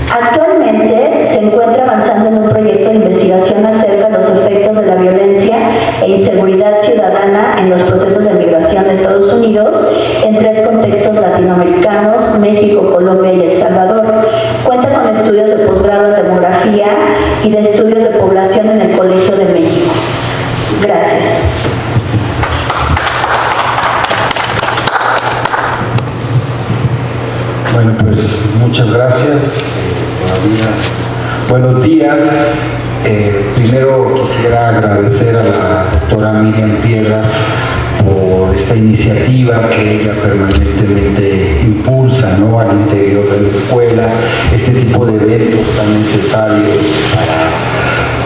Actualmente se encuentra avanzando en un proyecto de investigación acerca de los efectos de la violencia e inseguridad ciudadana en los procesos de migración de Estados Unidos en 3 contextos latinoamericanos: México, Colombia y El Salvador. Cuenta con estudios de posgrado en demografía y de estudios de población en el Colegio de México. Gracias. Bueno, pues muchas gracias. Buenos días. Primero quisiera agradecer a la doctora Miriam Piedras por esta iniciativa que ella permanentemente impulsa, ¿no?, al interior de la escuela, este tipo de eventos tan necesarios para,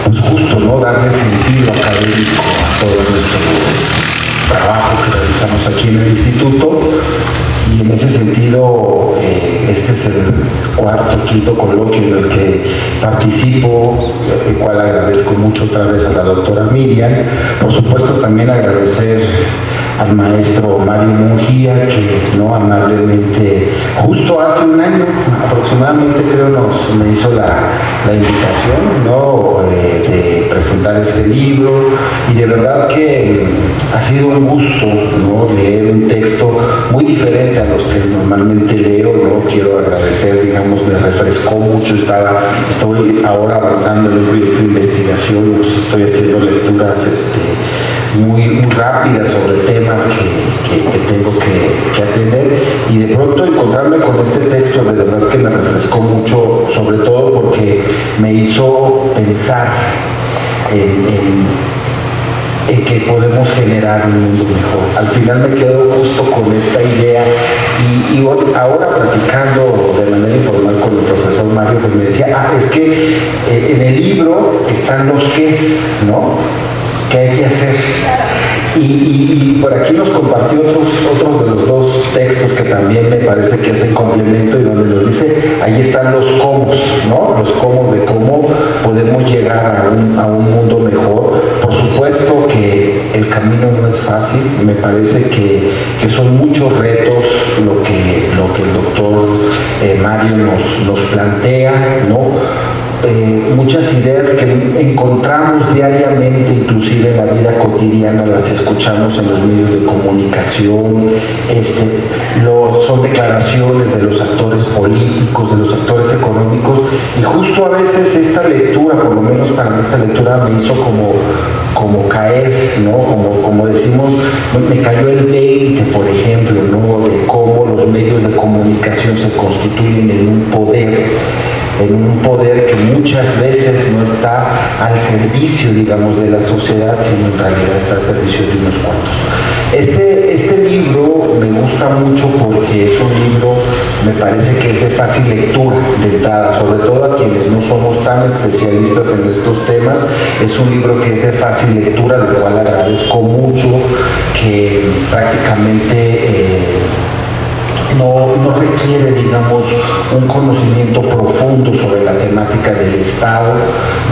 pues justo, ¿no?, darle sentido académico a todo nuestro trabajo que realizamos aquí en el instituto. Y en ese sentido, este es el quinto coloquio en el que participo, el cual agradezco mucho otra vez a la doctora Miriam. Por supuesto, también agradecer al maestro Mario Mungía, que no amablemente, justo hace un año aproximadamente, creo, me hizo la invitación, ¿no?, de presentar este libro. Y de verdad que ha sido un gusto, ¿no?, leer un texto muy diferente a los que normalmente leo, ¿no? Quiero agradecer, digamos, me refrescó mucho. Estoy ahora avanzando en un proyecto de investigación, pues estoy haciendo lecturas muy rápidas sobre temas que tengo que atender, y de pronto encontrarme con este texto de verdad que me refrescó mucho, sobre todo porque me hizo pensar en que podemos generar un mundo mejor. Al final me quedo justo con esta idea, y ahora platicando de manera informal con el profesor Mario, pues me decía, es que en el libro están los qués, ¿no?, que hay que hacer. Y por aquí nos compartió otros de los 2 textos que también me parece que hacen complemento, y donde nos dice, ahí están los cómo, ¿no? Los cómo de cómo podemos llegar a un mundo mejor. Por supuesto que el camino no es fácil, me parece que son muchos retos lo que el doctor Mario nos plantea, ¿no? Muchas ideas que encontramos diariamente, inclusive en la vida cotidiana, las escuchamos en los medios de comunicación, son declaraciones de los actores políticos, de los actores económicos, y justo a veces esta lectura, por lo menos para mí esta lectura me hizo como caer, ¿no? Como decimos, me cayó el 20, por ejemplo, ¿no?, de cómo los medios de comunicación se constituyen en un poder que muchas veces no está al servicio, digamos, de la sociedad, sino en realidad está al servicio de unos cuantos. Este libro me gusta mucho porque es un libro, me parece que es de fácil lectura de entrada, sobre todo a quienes no somos tan especialistas en estos temas. Es un libro que es de fácil lectura, lo cual agradezco mucho, que prácticamente no requiere, digamos, un conocimiento profundo sobre la temática del Estado.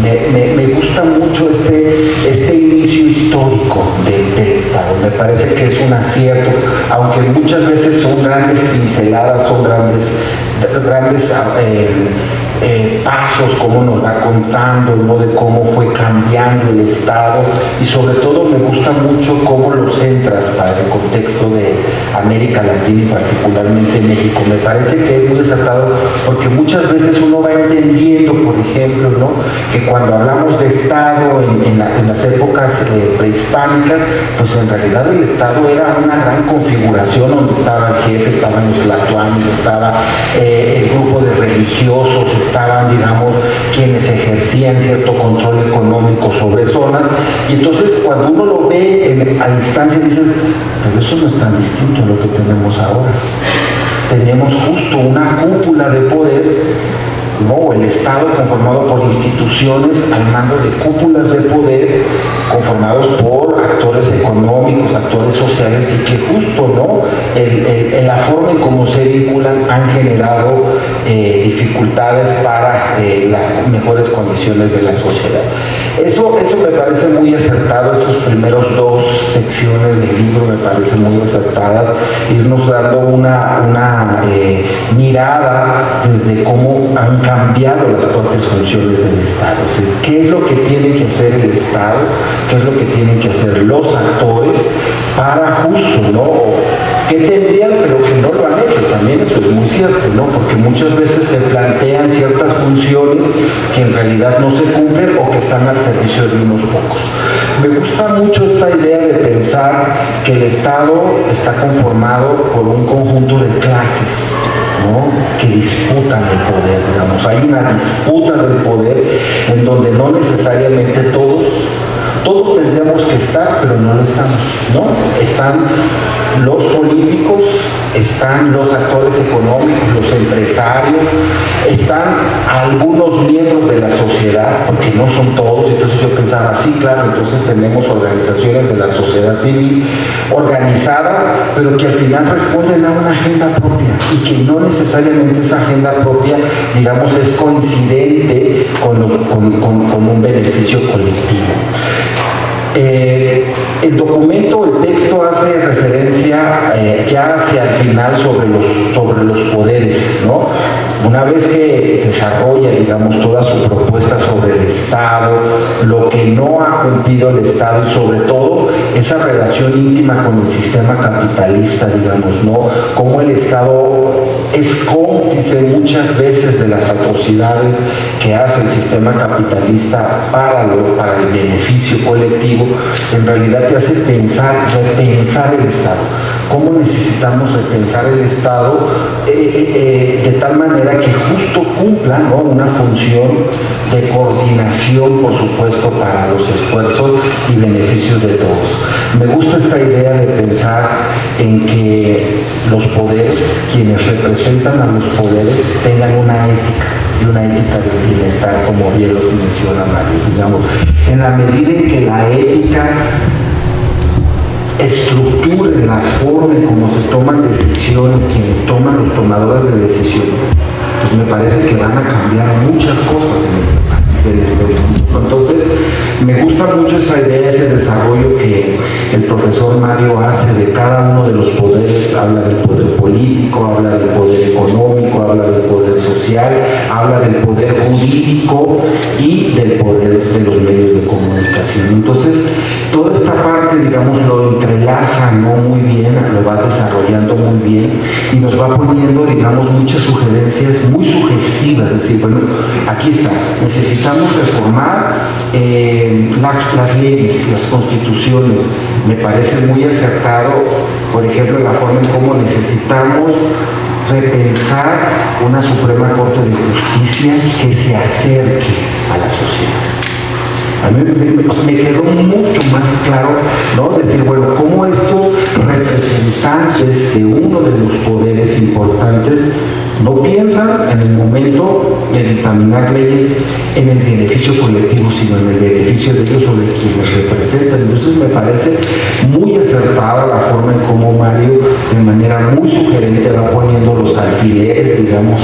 Me gusta mucho este inicio histórico del Estado. Me parece que es un acierto, aunque muchas veces son grandes pinceladas, son grandes pasos, cómo nos va contando, ¿no?, de cómo fue cambiando el Estado, y sobre todo me gusta mucho cómo lo centras para el contexto de América Latina y particularmente México. Me parece que es muy acertado porque muchas veces uno va entendiendo, por ejemplo, ¿no?, que cuando hablamos de Estado en las épocas prehispánicas, pues en realidad el Estado era una gran configuración donde estaba el jefe, estaban los tlatoanis, estaba el grupo de religiosos, estaban, digamos, quienes ejercían cierto control económico sobre zonas, y entonces cuando uno lo ve a distancia dices, pero eso no es tan distinto a lo que tenemos ahora. Tenemos justo una cúpula de poder, ¿no?, el Estado conformado por instituciones al mando de cúpulas de poder conformados por actores económicos, actores sociales, y que justo, ¿no?, en la forma en cómo se vinculan han generado dificultades para las mejores condiciones de la sociedad. Eso me parece muy acertado. Estos primeros 2 secciones del libro me parecen muy acertadas, irnos dando una mirada desde cómo han cambiado las propias funciones del Estado. ¿Sí? ¿Qué es lo que tiene que hacer el Estado? ¿Qué es lo que tienen que hacer los actores para justo, ¿no?, ¿qué tendrían pero que no lo han hecho? También eso es muy cierto, ¿no?, porque muchas veces se plantean ciertas funciones que en realidad no se cumplen o que están al servicio de unos pocos. Me gusta mucho esta idea de pensar que el Estado está conformado por un conjunto de clases, ¿no?, que disputan el poder, digamos. Hay una disputa del poder en donde no necesariamente todos tendríamos que estar, pero no lo estamos, ¿no? Están los políticos, están los actores económicos, los empresarios, están algunos miembros de la sociedad, porque no son todos. Entonces yo pensaba, sí, claro, entonces tenemos organizaciones de la sociedad civil organizadas, pero que al final responden a una agenda propia, y que no necesariamente esa agenda propia, digamos, es coincidente con un beneficio colectivo. El documento, el texto hace referencia ya hacia el final sobre los poderes, ¿no? Una vez que desarrolla, digamos, toda su propuesta sobre el Estado, lo que no ha cumplido el Estado, y sobre todo esa relación íntima con el sistema capitalista, digamos, ¿no?, cómo el Estado es cómplice muchas veces de las atrocidades que hace el sistema capitalista para el beneficio colectivo. En realidad te hace repensar el Estado. ¿Cómo necesitamos repensar el Estado de tal manera que justo cumpla, ¿no?, una función de coordinación, por supuesto, para los esfuerzos y beneficios de todos? Me gusta esta idea de pensar en que los poderes, quienes representan a los poderes, tengan una ética, y una ética del bienestar, como bien lo menciona Mario. Digamos, en la medida en que la ética estructure la forma en cómo se toman decisiones, quienes toman, los tomadores de decisiones, pues me parece que van a cambiar muchas cosas en este país, en este mundo. Entonces, me gusta mucho esa idea, ese desarrollo que el profesor Mario hace de cada uno de los poderes. Habla del poder político, habla del poder económico, habla del poder social, habla del poder jurídico y del poder de los medios de comunicación. Entonces, toda esta parte, digamos, lo entrelaza, ¿no?, muy bien, lo va desarrollando muy bien, y nos va poniendo, digamos, muchas sugerencias muy sugestivas. Es decir, bueno, aquí está, necesitamos reformar las leyes, las constituciones. Me parece muy acertado, por ejemplo, la forma en cómo necesitamos repensar una Suprema Corte de Justicia que se acerque a la sociedad. A mí me quedó mucho más claro, ¿no?, decir, bueno, cómo estos representantes de uno de los poderes importantes no piensan en el momento de dictaminar leyes en el beneficio colectivo, sino en el beneficio de ellos o de quienes representan. Entonces me parece muy acertada la forma en cómo Mario, de manera muy sugerente, va poniendo los alfileres, digamos,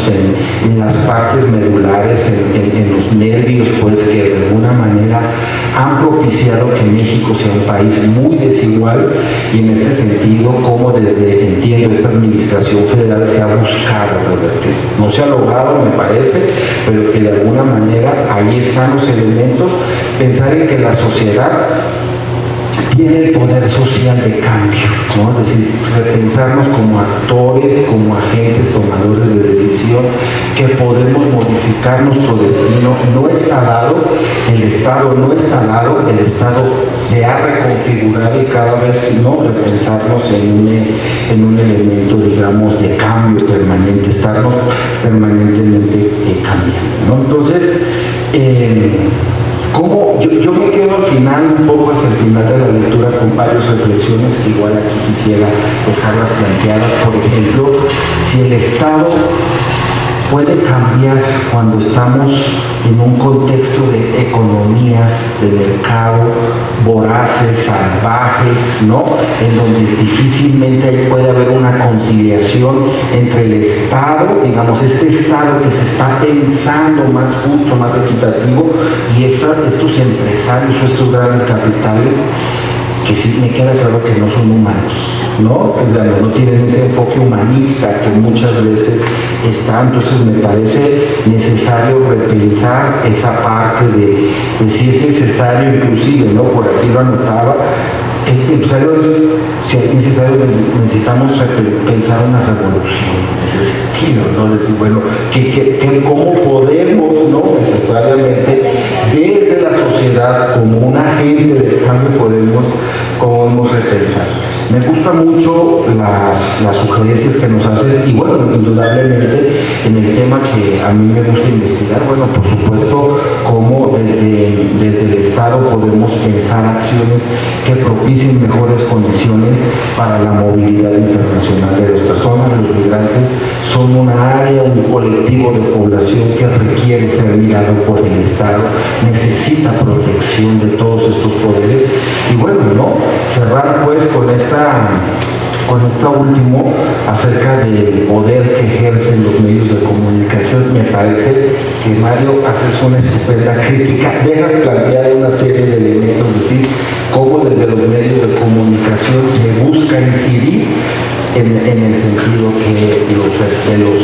en las partes medulares, en los nervios, pues, que de alguna manera han propiciado que México sea un país muy desigual, y en este sentido, como desde, entiendo, esta administración federal se ha buscado revertir. No se ha logrado, me parece, pero que de alguna manera ahí están los elementos. Pensar en que la sociedad tiene el poder social de cambio, ¿no? Es decir, repensarnos como actores, como agentes tomadores de decisión, que podemos modificar nuestro destino. No está dado, el Estado no está dado, el Estado se ha reconfigurado, y cada vez no repensarnos en un elemento, digamos, de cambio permanente, estarnos permanentemente cambiando, ¿no? Entonces, yo me quedo al final, un poco hacia el final de la lectura, con varias reflexiones que igual aquí quisiera dejarlas planteadas. Por ejemplo, si el Estado puede cambiar cuando estamos en un contexto de economías de mercado voraces, salvajes, ¿no? En donde difícilmente ahí puede haber una conciliación entre el Estado, digamos, este Estado que se está pensando más justo, más equitativo, y estos empresarios o estos grandes capitales que sí me queda claro que no son humanos, ¿no? No tienen ese enfoque humanista que muchas veces está. Entonces me parece necesario repensar esa parte de si es necesario, inclusive, ¿no? Por aquí lo anotaba, si es necesario, necesitamos pensar una revolución en ese sentido, ¿no? Decir, bueno, ¿cómo podemos, no necesariamente desde la sociedad, como un agente de cambio, podemos repensar? Me gustan mucho las sugerencias que nos hacen, y bueno, indudablemente en el tema que a mí me gusta investigar, bueno, por supuesto, cómo desde el Estado podemos pensar acciones que propicien mejores condiciones para la movilidad internacional de las personas. Los migrantes son una área, un colectivo de población que requiere ser mirado por el Estado, necesita protección de todos estos poderes. Y bueno, ¿no? Cerrar pues con esta último acerca del poder que ejercen los medios de comunicación. Me parece que, Mario, haces una estupenda crítica, dejas plantear una serie de elementos, es decir, cómo desde los medios de comunicación se busca incidir en el sentido que de los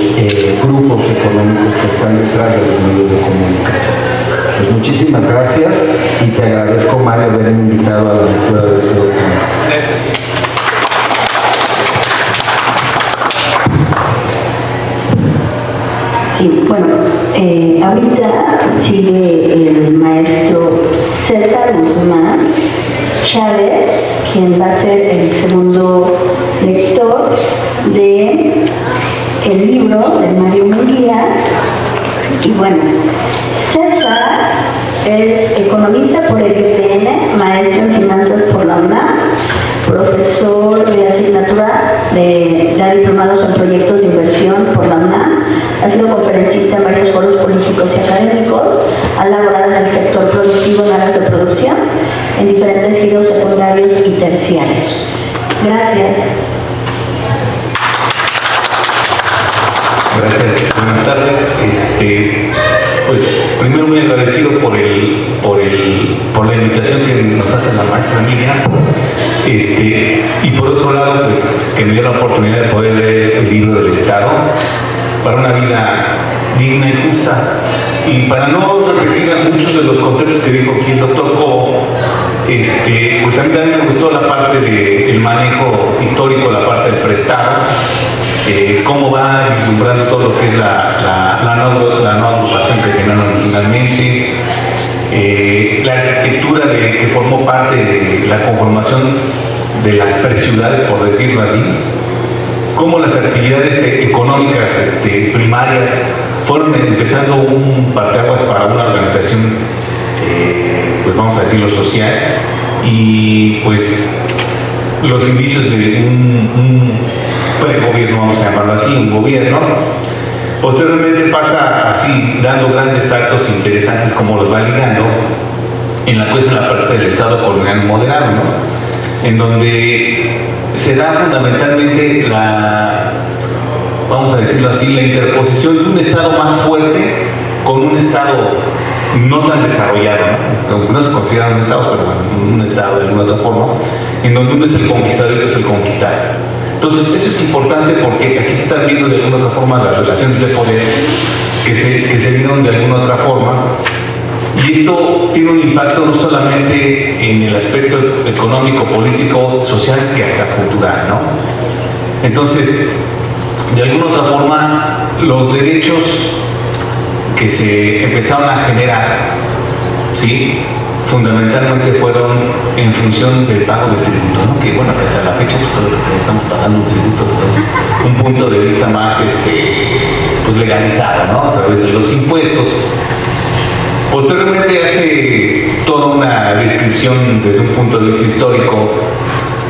grupos económicos que están detrás de los medios de comunicación. Pues muchísimas gracias, y te agradezco, Mario, haberme invitado a la lectura de este documento. Gracias. Sí, bueno, ahorita sigue el maestro César Guzmán Chávez, quien va a ser el segundo lector de el libro de Mario Munguía. Y bueno, César es economista por el IPN, maestro en finanzas por la UNAM, profesor de asignatura de diplomados en proyectos de inversión por la UNAM, ha sido conferencista en varios foros políticos y académicos, ha laborado en el sector productivo en áreas de producción, en diferentes giros secundarios y terciarios. Gracias. Gracias, buenas tardes. Pues primero muy agradecido por la invitación que nos hace la maestra Miriam, y por otro lado, pues que me dio la oportunidad de poder leer el libro del Estado para una vida digna y justa. Y para no repetir muchos de los conceptos que dijo aquí el doctor Cobo, pues a mí también me gustó la parte del manejo histórico, la parte del prestado, cómo va vislumbrando todo lo que es la nueva agrupación que tenían originalmente, la arquitectura que formó parte de la conformación de las preciudades, por decirlo así, cómo las actividades económicas primarias fueron empezando un parteaguas para una organización, pues vamos a decirlo, social, y pues los indicios de un pregobierno, vamos a llamarlo así, un gobierno, Posteriormente pasa así, dando grandes saltos interesantes como los va ligando en la parte del Estado colonial moderado, ¿no? En donde se da fundamentalmente vamos a decirlo así, la interposición de un Estado más fuerte con un Estado no tan desarrollado, ¿no? No se considera un Estado, pero bueno, un Estado de alguna otra forma, en donde uno es el conquistador y otro es el conquistado. Entonces, eso es importante porque aquí se están viendo de alguna otra forma las relaciones de poder que se dieron de alguna otra forma. Y esto tiene un impacto no solamente en el aspecto económico, político, social, que hasta cultural, ¿no? Entonces, de alguna otra forma, los derechos que se empezaron a generar, ¿sí?, fundamentalmente fueron en función del pago de tributo, ¿no? Que bueno, que hasta la fecha pues todo lo que estamos pagando un tributo desde un punto de vista más pues legalizado, ¿no? A través de los impuestos. Posteriormente hace toda una descripción desde un punto de vista histórico,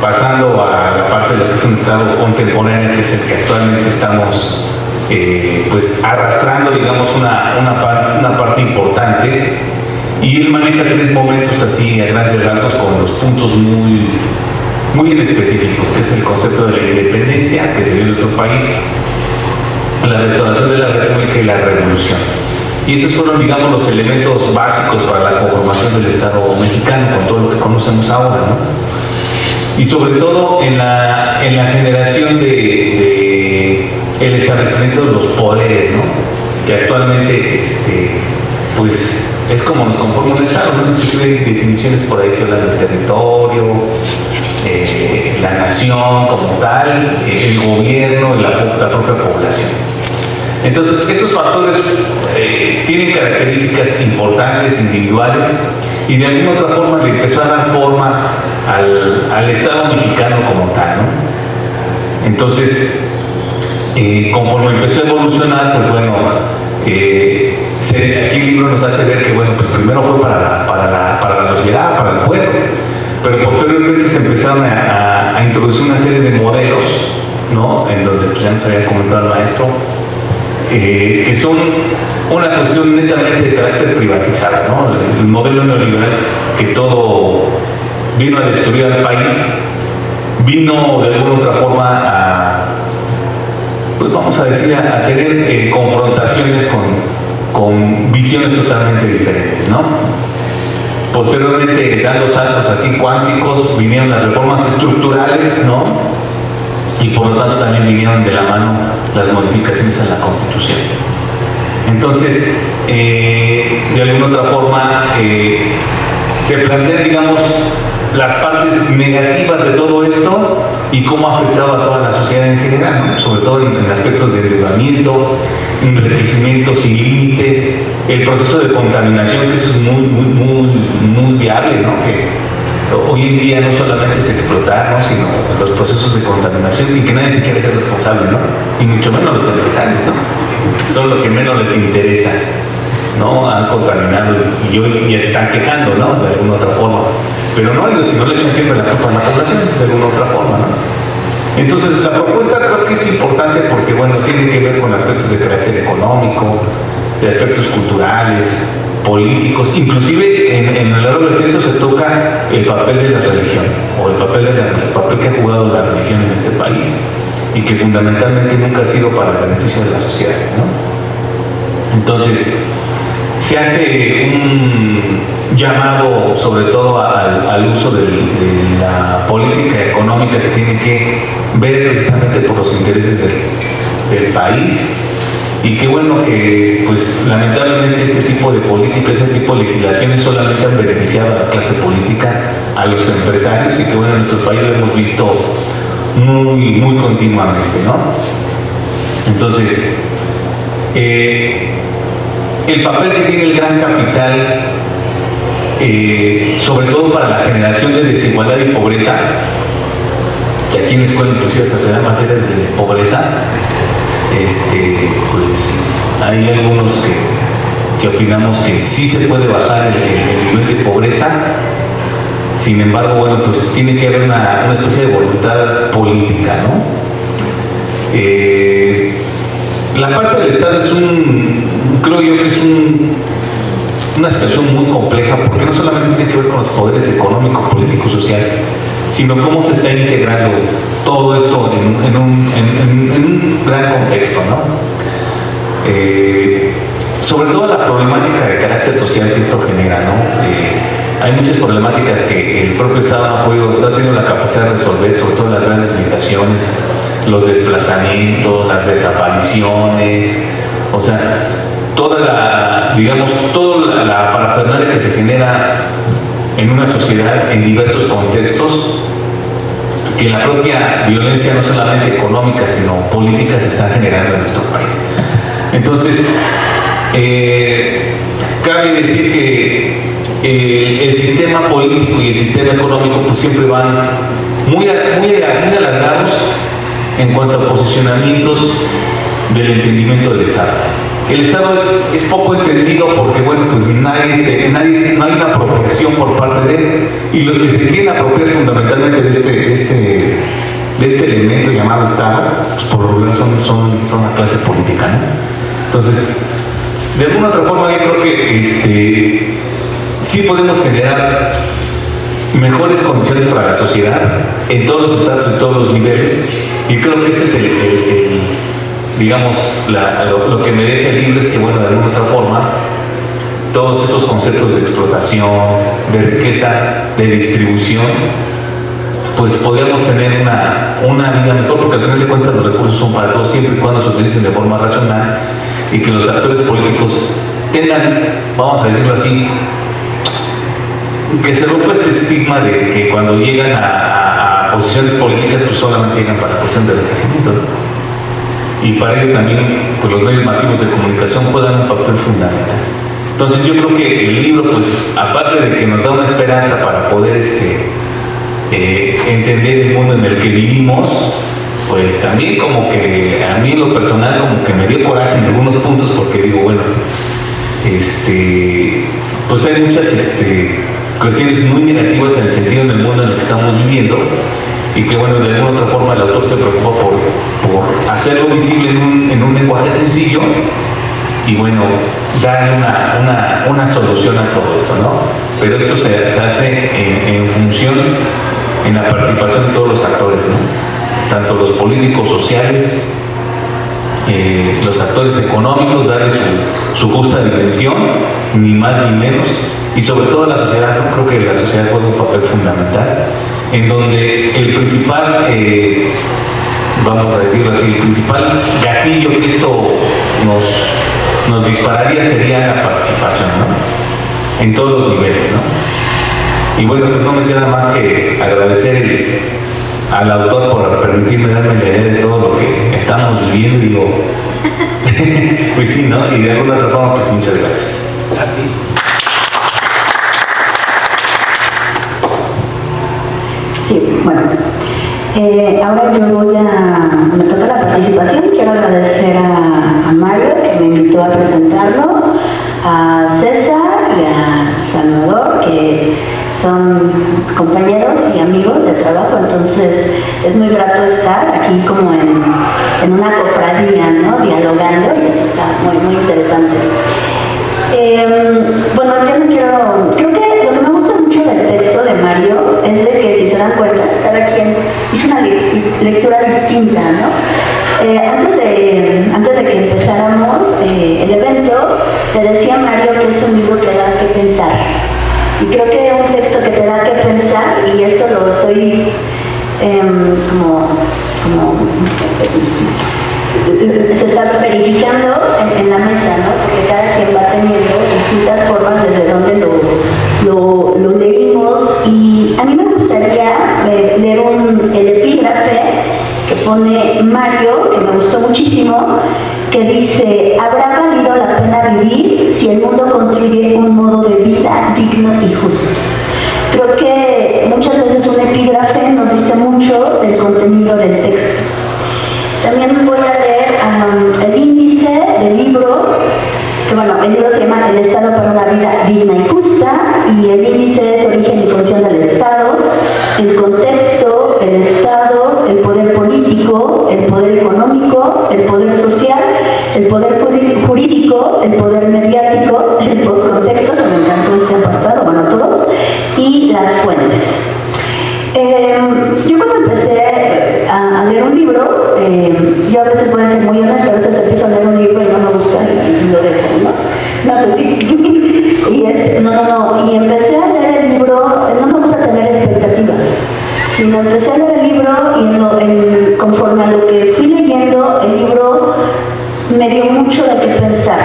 pasando a la parte de lo que es un Estado contemporáneo, que es el que actualmente estamos pues arrastrando, digamos, una parte importante. Y él maneja 3 momentos así a grandes rasgos con los puntos muy en específicos, que es el concepto de la independencia que se dio en nuestro país, la restauración de la República y la revolución. Y esos fueron, digamos, los elementos básicos para la conformación del Estado mexicano, con todo lo que conocemos ahora, ¿no? Y sobre todo en la generación de el establecimiento de los poderes, ¿no? Que actualmente pues es como nos conforma un Estado, ¿no? Inclusive hay definiciones por ahí que hablan del territorio, la nación como tal, el gobierno y la propia población. Entonces, estos factores tienen características importantes, individuales, y de alguna otra forma le empezó a dar forma al Estado mexicano como tal, ¿no? Entonces, conforme empezó a evolucionar, pues bueno, aquí el libro nos hace ver que, bueno, pues primero fue para la sociedad, para el pueblo, pero posteriormente se empezaron a introducir una serie de modelos, ¿no? En donde pues, ya nos había comentado el maestro, que son una cuestión netamente de carácter privatizado, ¿no? El modelo neoliberal que todo vino a destruir al país, vino de alguna otra forma pues vamos a decir, a tener confrontaciones con visiones totalmente diferentes, ¿no? Posteriormente, dando saltos así cuánticos, vinieron las reformas estructurales, ¿no? Y por lo tanto también vinieron de la mano las modificaciones en la Constitución. Entonces, de alguna otra forma, se plantean, digamos, las partes negativas de todo esto y cómo ha afectado a toda la sociedad en general, ¿no? Sobre todo en aspectos de endeudamiento, enriquecimiento sin límites, el proceso de contaminación, que eso es muy viable, ¿no? Que hoy en día no solamente es explotar, ¿no? Sino los procesos de contaminación, y que nadie se quiere ser responsable, ¿no? Y mucho menos los empresarios, ¿no? Son los que menos les interesa, ¿no? Han contaminado y hoy ya se están quejando, ¿no? De alguna otra forma. Pero no, ellos si no le echan siempre la culpa a la población, de alguna otra forma, ¿no? Entonces, la propuesta creo que es importante porque, bueno, tiene que ver con aspectos de carácter económico, de aspectos culturales, políticos, inclusive en el largo del texto se toca el papel de las religiones, o el papel que ha jugado la religión en este país, y que fundamentalmente nunca ha sido para el beneficio de las sociedades, ¿no? Entonces, se hace un llamado sobre todo al uso de la política económica que tiene que ver precisamente por los intereses del país, y que bueno, que pues lamentablemente este tipo de política, ese tipo de legislaciones solamente han beneficiado a la clase política, a los empresarios, y que bueno, en nuestro país lo hemos visto muy continuamente, ¿no? Entonces, el papel que tiene el gran capital, sobre todo para la generación de desigualdad y pobreza, que aquí en la escuela inclusive hasta se dan materias de pobreza, pues hay algunos que opinamos que sí se puede bajar el nivel de pobreza. Sin embargo, bueno, pues tiene que haber una especie de voluntad política, ¿no? La parte del Estado creo yo que es una situación muy compleja, porque no solamente tiene que ver con los poderes económico, político, social, sino cómo se está integrando todo esto en un gran contexto, ¿no? Sobre todo la problemática de carácter social que esto genera, ¿no? Hay muchas problemáticas que el propio Estado no ha tenido la capacidad de resolver, sobre todo las grandes migraciones, los desplazamientos, las desapariciones, o sea, toda la parafernalia que se genera en una sociedad en diversos contextos, que la propia violencia no solamente económica sino política se está generando en nuestro país. Entonces, cabe decir que el sistema político y el sistema económico pues siempre van muy alargados en cuanto a posicionamientos del entendimiento del Estado. El Estado es poco entendido porque, bueno, pues no hay una apropiación por parte de él, y los que se quieren apropiar fundamentalmente de este elemento llamado Estado, pues por lo menos son la clase política, ¿no? Entonces, de alguna otra forma yo creo que sí podemos generar mejores condiciones para la sociedad en todos los estados y todos los niveles, y creo que este es digamos, lo que me deja el libro es que, bueno, de alguna otra forma, todos estos conceptos de explotación, de riqueza, de distribución, pues podríamos tener una vida mejor, porque al final de cuentas los recursos son para todos, siempre y cuando se utilicen de forma racional, y que los actores políticos tengan, vamos a decirlo así, que se rompa este estigma de que cuando llegan a posiciones políticas, pues solamente llegan para la posición de enriquecimiento, ¿no? Y para ello también pues, los medios masivos de comunicación juegan un papel fundamental. Entonces yo creo que el libro, pues aparte de que nos da una esperanza para poder entender el mundo en el que vivimos, pues también como que a mí en lo personal como que me dio coraje en algunos puntos, porque digo, bueno, pues hay muchas cuestiones muy negativas en el sentido del mundo en el que estamos viviendo, y que, bueno, de alguna otra forma el autor se preocupa por hacerlo visible en un lenguaje sencillo, y bueno, dar una solución a todo esto, ¿no? Pero esto se hace en función, en la participación de todos los actores, ¿no? Tanto los políticos, sociales, los actores económicos, darle su justa dimensión, ni más ni menos, y sobre todo la sociedad. Creo que la sociedad juega un papel fundamental, en donde el principal, vamos a decirlo así, el principal gatillo que esto nos dispararía sería la participación, ¿no? En todos los niveles, ¿no? Y bueno, pues no me queda más que agradecer al autor por permitirme darme la idea de todo lo que estamos viviendo, y digo, pues sí, ¿no? Y de alguna otra forma, pues muchas gracias. A ti. Sí, bueno, ahora yo me toca la participación. Quiero agradecer a Mario, que me invitó a presentarlo, a César y a Salvador, que son compañeros y amigos de trabajo, entonces es muy grato estar aquí como en una cofradía, ¿no? Dialogando, y eso está muy, muy interesante. Bueno, yo no quiero, creo que lo que me gusta mucho del texto de Mario es de que, si se dan cuenta, cada quien hizo una lectura distinta, ¿no? Antes de que empezáramos el evento, te decía Mario que es un libro que da que pensar, y creo que es un texto que te da que pensar, y esto lo estoy se está verificando en la mesa, ¿no? Porque cada quien va teniendo distintas formas desde donde lo leímos, y a mí me gustaría leer el epígrafe que pone Mario, que me gustó muchísimo, que dice: ¿habrá valido la pena vivir si el mundo construye un modo de vida digno y justo? Creo que muchas veces un epígrafe nos dice mucho del contenido del texto. También voy a leer el índice del libro, que bueno, el libro se llama El Estado para una vida digna y justa, y el índice es Origen y función del Estado, el contexto, el Estado, el poder político, el poder económico, el poder social político, el poder mediático, el postcontexto, que me encantó ese apartado, bueno, todos, y las fuentes. Yo cuando empecé a leer un libro, yo a veces voy a ser muy honesta, a veces empiezo a leer un libro y no me gusta y lo dejo, ¿no? No, pues sí. Y empecé a leer el libro, no me gusta tener expectativas, sino empecé a leer el libro y conforme a lo que fui leyendo, el libro me dio mucho de qué pensar.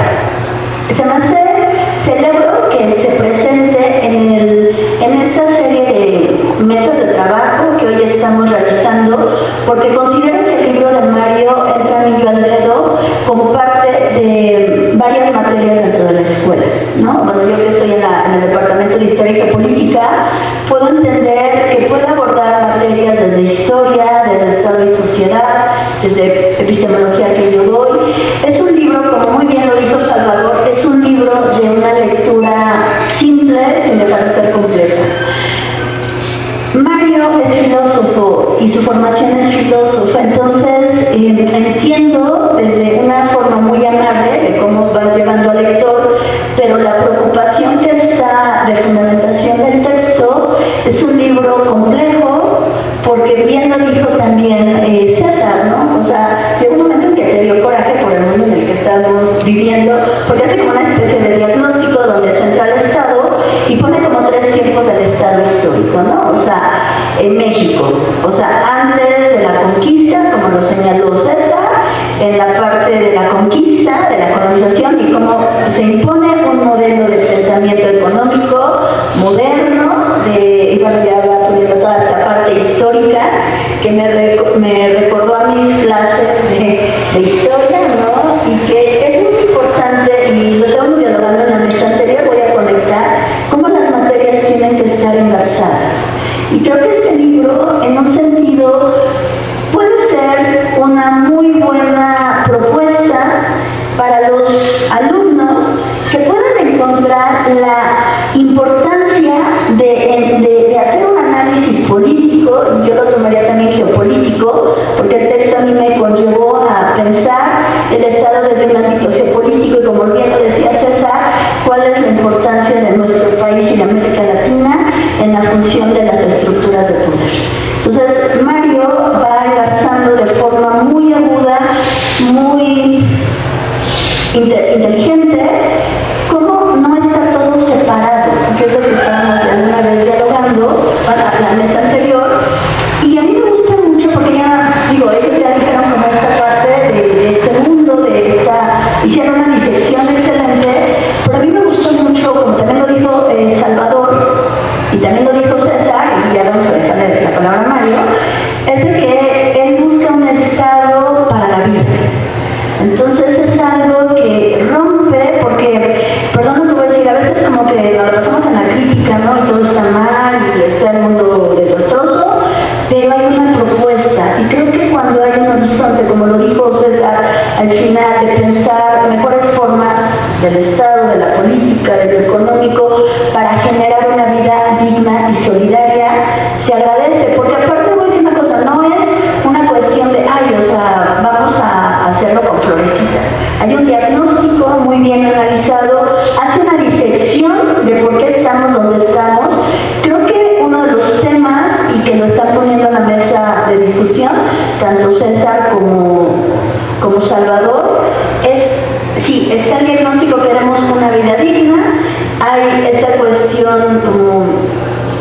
Celebro que se presente en esta serie de mesas de trabajo que hoy estamos realizando, porque considero que el libro de Mario entra anillo al dedo como parte de varias materias dentro de la escuela, ¿no? Bueno, yo que estoy en el Departamento de Historia y Geopolítica, puedo entender que puede abordar materias desde historia, desde Estado y sociedad, desde epistemología que yo doy. Es un libro, como muy bien lo dijo Salvador, es un libro de una lectura simple sin dejar de ser compleja. Mario es filósofo y su formación es filósofa, entonces entiendo desde una forma muy amable de cómo va llevando al lector, pero la preocupación que está de fundamentación del texto es un libro complejo, porque bien lo dijo también César, ¿no? O sea, llegó un momento en que te dio coraje por el mundo en el que estamos viviendo, porque hace como una especie de diagnóstico donde centra el Estado y pone como 3 tiempos del Estado histórico, ¿no? O sea, en México, o sea, antes de la conquista, como lo señaló César, en la parte de la conquista, de la colonización, y cómo se impone un modelo de pensamiento económico moderno, y bueno, ya va poniendo toda esta parte histórica que me recordó a mis clases de historia, ¿no? Y que es muy importante, y lo estábamos dialogando en la mesa anterior, voy a conectar cómo las materias tienen que estar engarzadas. Y creo que este libro, en un sentido, puede ser una muy buena propuesta para los alumnos que puedan encontrar la importancia de hacer un análisis político, y yo lo tomaría también geopolítico, porque el texto a mí me conllevó a pensar el Estado desde un ámbito geopolítico, y como bien lo decía César, cuál es la importancia de nuestro país y de América Latina en la función de las estructuras de poder. Entonces, Mario va engarzando de forma muy aguda, muy inteligente, cómo no está todo separado, que es lo que estábamos alguna vez dialogando para la mesa anterior. Y a mí me gusta mucho porque ellos ya dijeron como esta parte de este mundo, hicieron una disección excelente, pero a mí me gustó mucho, como también lo dijo Salvador, y también lo dijo César, y ya vamos a dejarle la palabra a Mario, es de que él busca un estado para la vida. Entonces es algo que rompe, porque, perdón lo que voy a decir, a veces como que nos pasamos en la crítica, ¿no? Y todo está mal, y está el mundo desastroso, pero hay una propuesta, y creo que cuando hay un horizonte, como lo dijo César, al final, de pensar mejores formas del Estado, de la política, de lo económico, para generar una vida digna y solidaria, se agradece, porque aparte voy a decir una cosa, no es una cuestión de, vamos a hacerlo con florecitas. Hay un diagnóstico muy bien analizado, hace una disección de por qué estamos donde estamos. Creo que uno de los temas, y que lo están poniendo en la mesa de discusión, tanto César como Salvador, sí, está el diagnóstico, queremos una vida digna, hay esta cuestión como,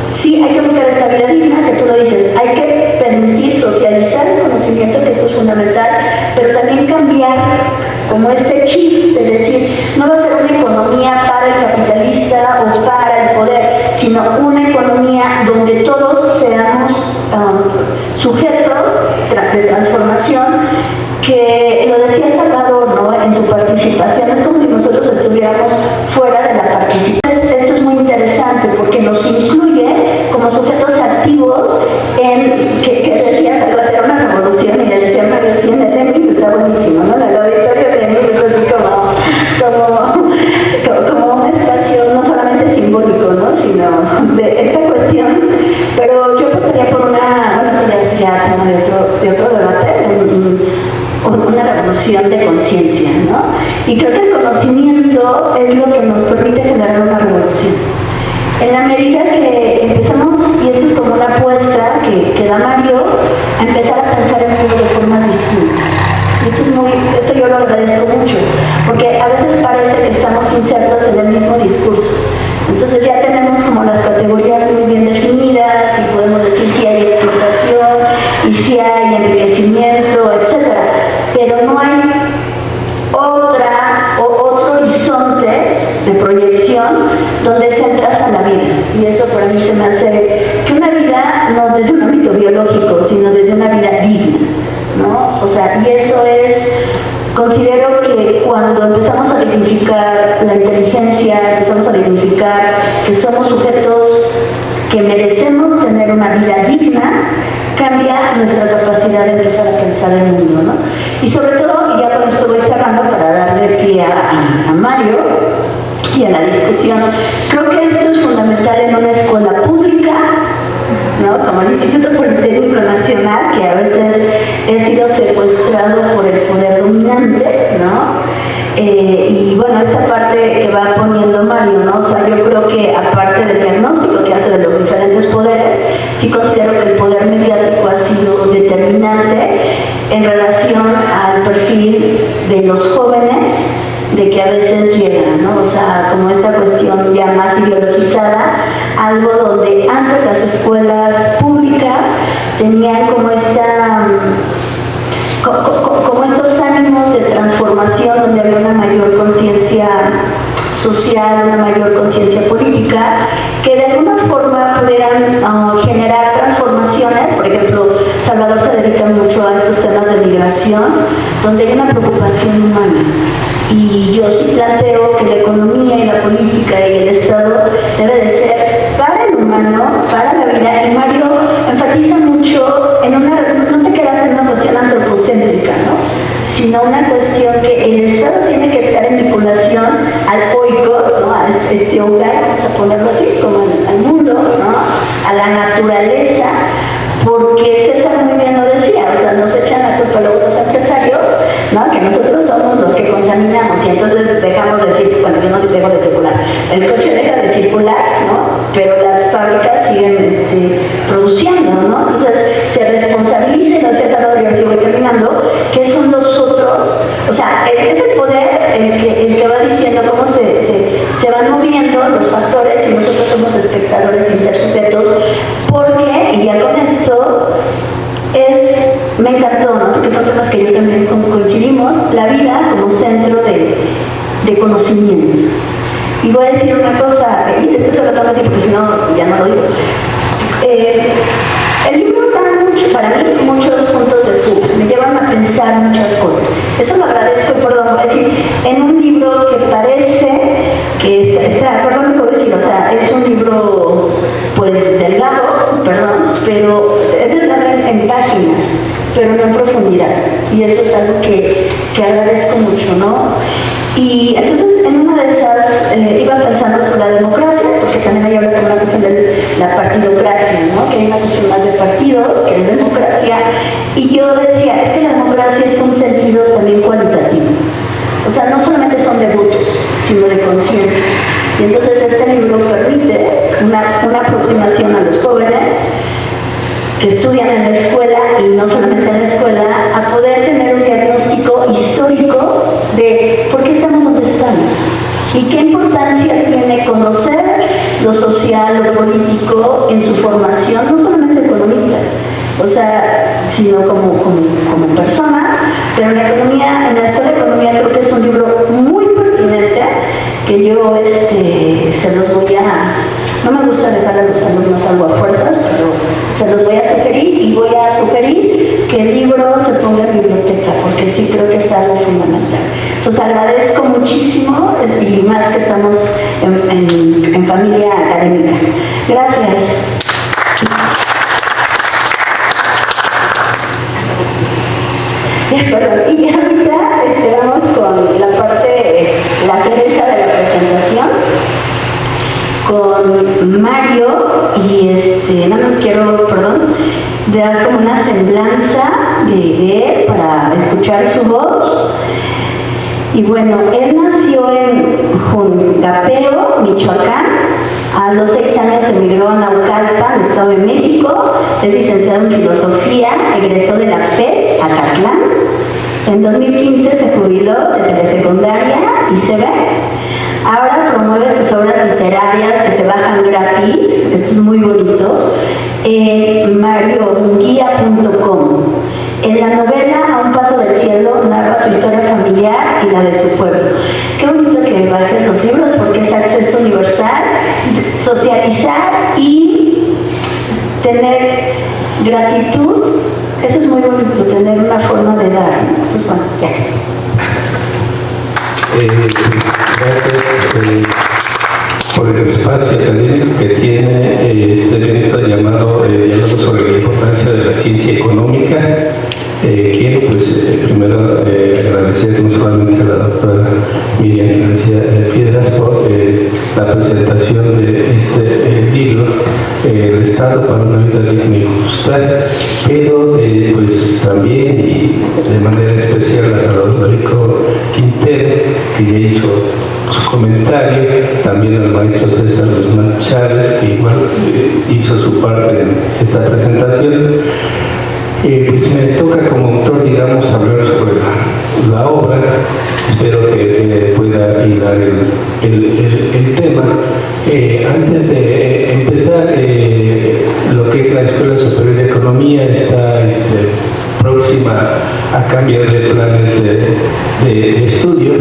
sí, hay que buscar esta vida digna, que tú lo dices, hay que permitir socializar el conocimiento, que esto es fundamental, pero también cambiar como este chip de decir, no va a ser una economía para el capitalista o para el poder, sino una economía donde todos seamos sujetos de transformación, que lo decía Salvador, ¿no? En su participación, es como si nosotros estuviéramos fuera de la participación. Esto es muy interesante porque nos incluye como sujetos activos en, que decías, algo, hacer una revolución, y le decía Mario, sí, en el Lenin está buenísimo, ¿no? El auditorio de Lenin es así como un espacio no solamente simbólico, ¿no? Sino de esta cuestión, pero yo apostaría por esto ya sería tema de otro debate, una revolución de conciencia, ¿no? Y creo que el conocimiento es lo que nos permite generar una revolución. En la medida que empezamos, y esto es como una apuesta que da Mario, a empezar a pensar el mundo de formas distintas. Y esto yo lo agradezco mucho, porque a veces parece que estamos insertos en el mismo discurso. Entonces ya tenemos como las categorías muy bien definidas y podemos decir si hay explotación y si hay enriquecimiento, etc. Pero no hay otro horizonte de proyección donde centras a la vida. Y eso para mí se me hace que una vida no desde un ámbito biológico, sino desde una vida digna, ¿no? O sea, y eso es, considero que cuando empezamos a dignificar la inteligencia, empezamos a dignificar que somos sujetos que merecemos tener una vida digna, cambia nuestra capacidad de empezar a pensar el mundo, ¿no? Y sobre todo, y ya con esto voy cerrando para darle pie a Mario y a la discusión, creo que esto es fundamental en una escuela pública, ¿no? Como el Instituto Politécnico Nacional, que a veces he sido secuestrado por el poder dominante, ¿no? Y bueno, esta parte que va poniendo Mario, ¿no? O sea, yo creo que aparte del diagnóstico que hace de los diferentes poderes, sí considero que el poder mediático ha sido determinante en relación al perfil de los jóvenes, de que a veces llegan, ¿no? O sea, como esta cuestión ya más ideologizada, algo donde antes las escuelas públicas tenían como estos ánimos de transformación, donde había una mayor conciencia social, una mayor conciencia política, que de alguna forma pudieran generar transformaciones. Por ejemplo, Salvador se dedica mucho a estos temas de migración, donde hay una preocupación humana. Y yo sí planteo que la economía y la política y el Estado debe de ser para el humano, para la vida. Y Mario enfatiza mucho en no te quedas en una cuestión antropocéntrica, ¿no? Sino una cuestión que el Estado tiene que estar en vinculación al oikos, ¿no? A este hogar, vamos a ponerlo así, como al mundo, ¿no? A la naturaleza, porque César muy bien lo decía, o sea, nos echan la culpa luego los empresarios, ¿no? Que nosotros somos los que contaminamos, y entonces dejamos de decir, bueno, yo no sé si dejo de circular, el coche deja de circular, ¿no? Pero las fábricas siguen produciendo, ¿no? Entonces se responsabiliza, y lo decía Salvador, y ahora sí voy terminando, que son los otros, o sea, es el poder el que va diciendo cómo se van moviendo los factores, y nosotros somos espectadores sin ser sujetos, porque, y ya con esto, me encantó, ¿no? Porque son temas que yo también coincidimos, la vida como centro de conocimiento. Y voy a decir una cosa, y esto se lo tengo que decir porque si no, ya no lo digo. El libro da para mí muchos puntos de fuga, me llevan a pensar muchas cosas. Eso lo agradezco, perdón, voy a decir, en un libro que parece que está, perdón, lo voy a decir, o sea, es un libro, pues, delgado, perdón, pero es delgado en páginas, pero no en profundidad. Y eso es algo que agradezco mucho, ¿no? Y entonces, en una de esas, iba pensando sobre la democracia, porque también hay ahora una cuestión de la partidocracia, ¿no? Que hay una cuestión más de partidos que de democracia. Y yo decía, es que la democracia es un sentido también cualitativo. O sea, no solamente son de votos, sino de conciencia. Y entonces este libro permite una aproximación a los jóvenes que estudian en la escuela, y no solamente en la escuela, a poder tener un diagnóstico histórico de por qué estamos donde estamos y qué importancia tiene conocer lo social, lo político en su formación, no solamente economistas, o sea, sino como personas. Pero en la economía, en la escuela de economía, creo que es un libro muy pertinente que yo se los voy a, no me gusta dejar a los alumnos algo a fuerzas, pero se los voy a sugerir, y voy a sugerir que el libro se ponga en biblioteca, porque sí creo que es algo fundamental. Entonces agradezco muchísimo, y más que estamos en familia académica. Gracias. Perdón. Y ahorita vamos con la parte, la cereza de la presentación, con Mario, y nada más quiero, dar como una semblanza de él para escuchar su voz. Y bueno, él nació en Juncapeo, Michoacán. A los 6 años emigró a Naucalpan, Estado de México. Es licenciado en Filosofía, egresó de la FES, Acatlán. En 2015 se jubiló de telesecundaria y se ve. Ahora promueve sus obras literarias que se bajan gratis, esto es muy bonito, en mariomunguia.com. En la novela A un paso del cielo narra su historia familiar y la de su pueblo. Qué bonito que bajes los libros porque es acceso universal, socializar y tener gratitud. Eso es muy bonito, tener una forma de dar. Entonces, bueno, ya. Gracias por el espacio académico que tiene este evento llamado sobre la importancia de la ciencia económica. Quiero primero agradecer no solamente a la doctora Miriam García Piedras por la presentación de este libro, El Estado para una vida digna y justa, pero también y de manera especial a Salvador Rico Quintero, que ya hizo su comentario, también al maestro César Guzmán Chávez, que igual hizo su parte en esta presentación. Me toca como autor, digamos, hablar sobre la obra. Espero que pueda hilar el tema. Antes de empezar, lo que es la Escuela Superior de Economía está próxima a cambiar de planes de estudio,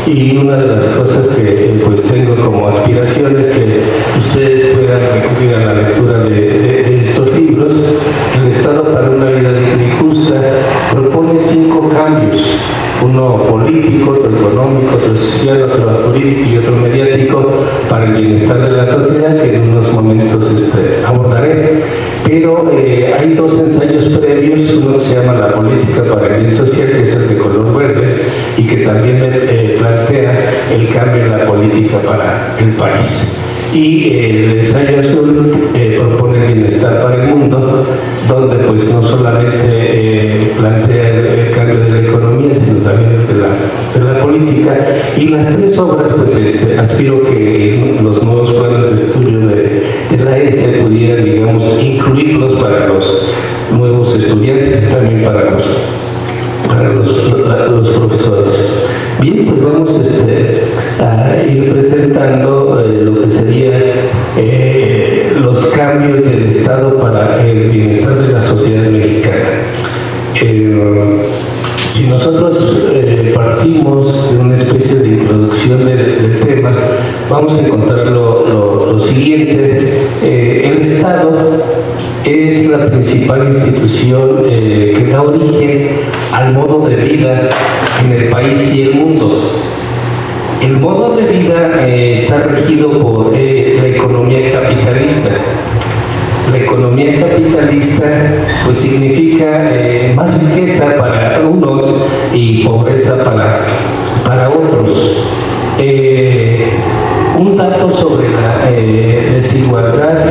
y una de las cosas que tengo como aspiración es que ustedes puedan recurrir a la lectura de estos libros. El Estado para una vida digna y justa propone 5 cambios: uno político, otro económico, otro social, otro jurídico y otro mediático para el bienestar de la sociedad, que en unos momentos abordaré. Pero hay 2 ensayos previos, uno que se llama La política para el bien social, que es el de color verde, y que también plantea el cambio en la política para el país. Y el ensayo azul propone el bienestar para el mundo, donde no solamente plantea el cambio de la economía, sino también de la política. Y las 3 obras, aspiro que en los nuevos planes de estudio de la ESE pudieran, digamos, incluirlos para los nuevos estudiantes y también para los profesores. Bien, vamos a ir presentando lo que sería los cambios del Estado para el bienestar de la sociedad mexicana. Si nosotros partimos de una especie de introducción del tema, vamos a encontrar lo siguiente. El Estado es la principal institución que da origen al modo de vida en el país y el mundo. El modo de vida está regido por la economía capitalista. La economía capitalista significa más riqueza para unos y pobreza para otros. Un dato sobre la desigualdad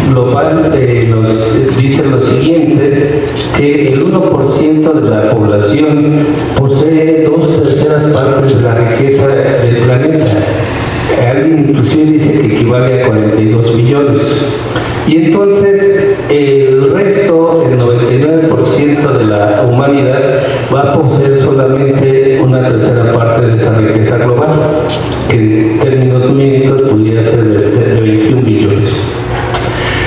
global nos dice lo siguiente, que el 1% de la población posee 2/3 partes de la riqueza del planeta. Alguien inclusive dice que equivale a 42 billones. Y entonces el resto, el 99% de la humanidad, va a poseer solamente 1/3 parte de esa riqueza global, que en términos numéricos pudiera ser de 21 billones.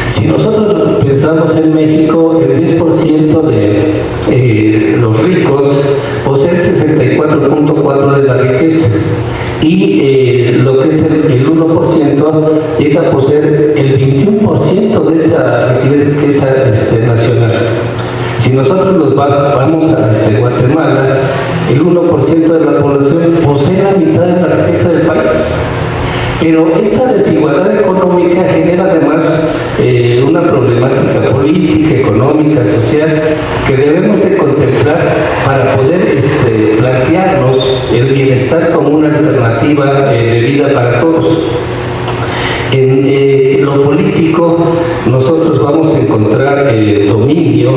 Si nosotros pensamos en México, el 10% de los ricos poseen 64.4% de la riqueza, y lo que es el 1% llega a poseer el 21% de esa riqueza nacional. Si nosotros nos vamos a Guatemala, el 1% de la población posee la mitad de la riqueza del país. Pero esta desigualdad económica genera además una problemática política, económica, social, que debemos de contemplar para poder plantearnos el bienestar como una alternativa de vida para todos. En lo político nosotros vamos a encontrar dominio,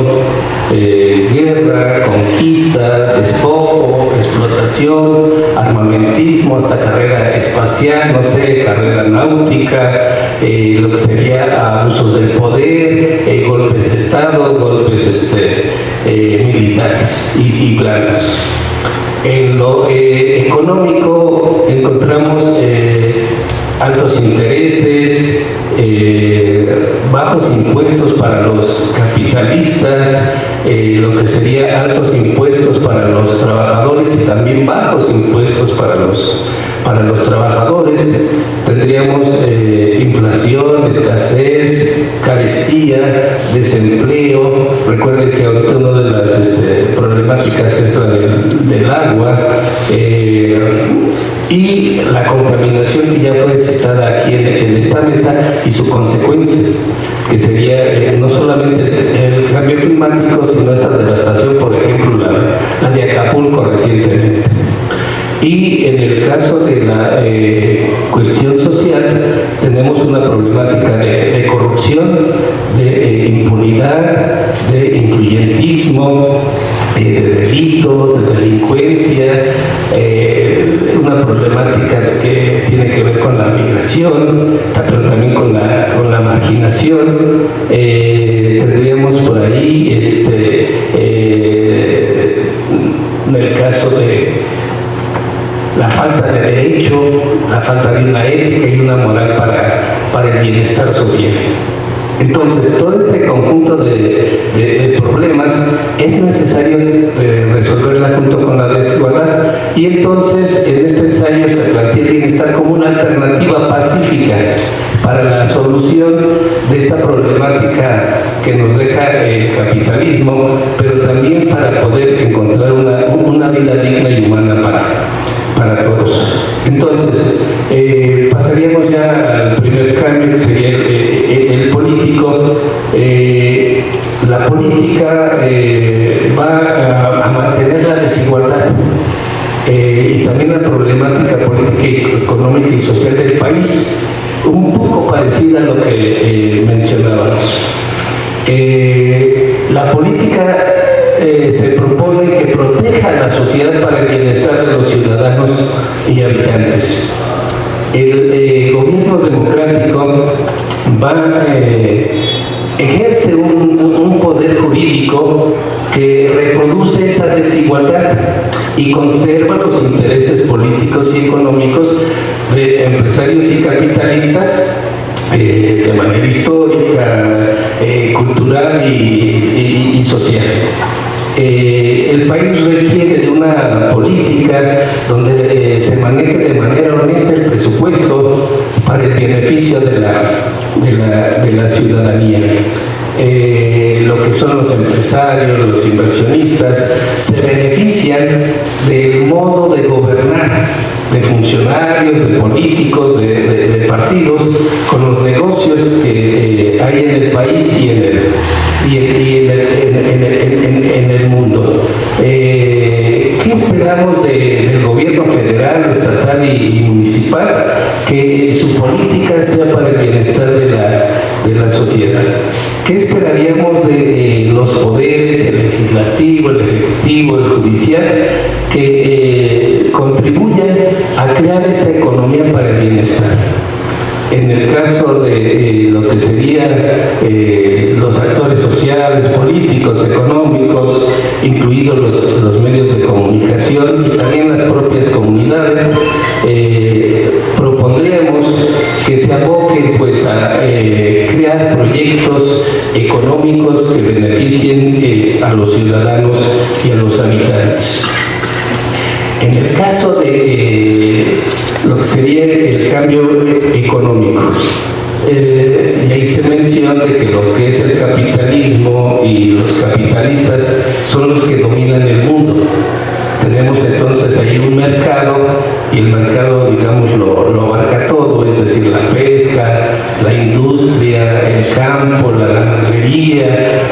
guerra, conquista, despojo, explotación, armamentismo, hasta carrera espacial, no sé, carrera náutica, lo que sería abusos del poder, golpes de Estado, golpes militares y planos. En lo económico encontramos altos intereses, bajos impuestos para los capitalistas, lo que sería altos impuestos para los trabajadores y también bajos impuestos para los trabajadores. Tendríamos inflación, escasez, carestía, desempleo. Recuerden que ahorita una de las problemáticas es la del agua, y la contaminación que ya fue citada aquí en esta mesa y su consecuencia, que sería no solamente el cambio climático, sino esa devastación, por ejemplo, la de Acapulco recientemente. Y en el caso de la cuestión social, tenemos una problemática de corrupción, de impunidad, de influyentismo, de delitos, de delincuencia, una problemática que tiene que ver con la migración, pero también con la marginación. Tendríamos por ahí, en el caso de la falta de derecho, la falta de una ética y una moral para el bienestar social. Entonces, todo este conjunto de problemas es necesario resolverla junto con la desigualdad, y entonces en este ensayo se plantea el bienestar como una alternativa pacífica para la solución de esta problemática que nos deja el capitalismo, pero también para poder encontrar una vida digna y humana para todos. Entonces, pasaríamos ya al primer cambio, que sería el político. La política va a mantener la desigualdad y también la problemática política, económica y social del país, un poco parecida a lo que mencionábamos. La política se propone que proteja a la sociedad para el bienestar de los ciudadanos y habitantes. El gobierno democrático ejerce un poder jurídico que reproduce esa desigualdad y conserva los intereses políticos y económicos de empresarios y capitalistas de manera histórica, cultural y social. El país requiere de una política donde se maneje de manera honesta el presupuesto para el beneficio de la ciudadanía. Lo que son los empresarios, los inversionistas, se benefician del modo de gobernar de funcionarios, de políticos, de partidos, con los negocios que hay en el país y en el mundo. ¿Qué esperamos del gobierno federal, estatal y municipal? Que su política sea para el bienestar de la sociedad. ¿Qué esperaríamos de los poderes, el legislativo, el ejecutivo, el judicial, que contribuyan a crear esta economía para el bienestar? En el caso de lo que serían los actores sociales, políticos, económicos, incluidos los medios de comunicación y también las propias comunidades, propondremos que se aboquen pues a crear proyectos económicos que beneficien a los ciudadanos y a los habitantes. En el caso de lo que sería el cambio económico, y ahí se menciona que lo que es el capitalismo y los capitalistas son los que dominan el mundo. Tenemos entonces ahí un mercado, y el mercado, digamos, lo abarca todo, es decir, la pesca, la industria, el campo, la ganadería,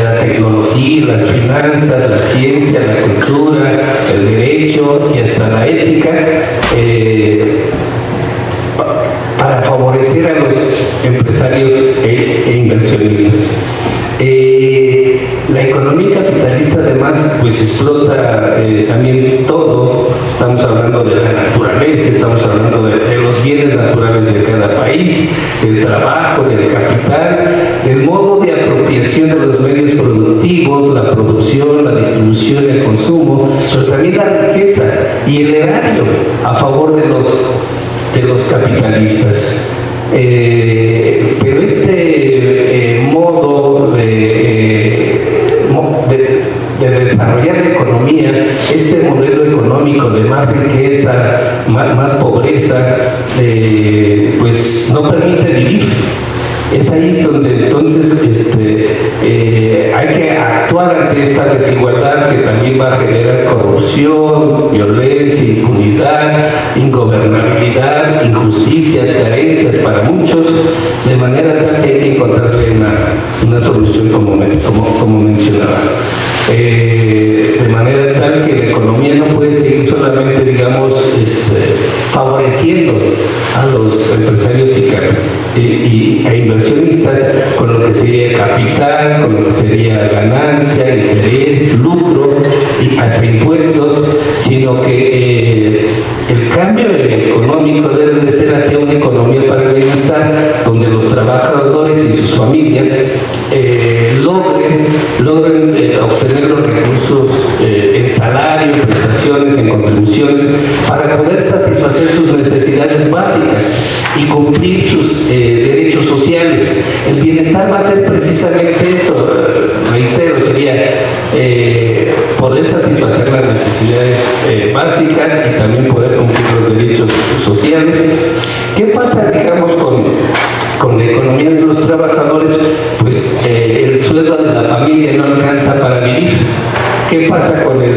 la tecnología, las finanzas, la ciencia, la cultura, el derecho y hasta la ética, para favorecer a los además pues explota también todo. Estamos hablando de la naturaleza, estamos hablando de los bienes naturales de cada país, del trabajo, del capital, del modo de apropiación de los medios productivos, la producción, la distribución, el consumo, pero también la riqueza y el erario a favor de los capitalistas. Pero este modo de desarrollar la economía, este modelo económico de más riqueza, más pobreza, pues no permite vivir. Es ahí donde entonces hay que actuar ante esta desigualdad que también va a generar corrupción, violencia, impunidad, ingobernabilidad, injusticias, carencias para muchos, de manera tal que hay que encontrarle una solución como mencionaba. De manera tal que la economía no puede seguir solamente, digamos, favoreciendo a los empresarios e inversionistas con lo que sería capital, con lo que sería ganancia, interés, lucro y hasta impuestos, sino que el cambio económico debe de ser hacia una economía para el bienestar, donde los trabajadores y sus familias logren obtener los recursos en salario, en prestaciones, en contribuciones, para poder satisfacer sus necesidades básicas y cumplir sus derechos sociales. El bienestar va a ser precisamente esto, reitero, sería poder satisfacer las necesidades básicas y también poder cumplir los derechos sociales. ¿Qué pasa, digamos, con la economía de los trabajadores? Pues el sueldo de la familia no alcanza para vivir. ¿Qué pasa con las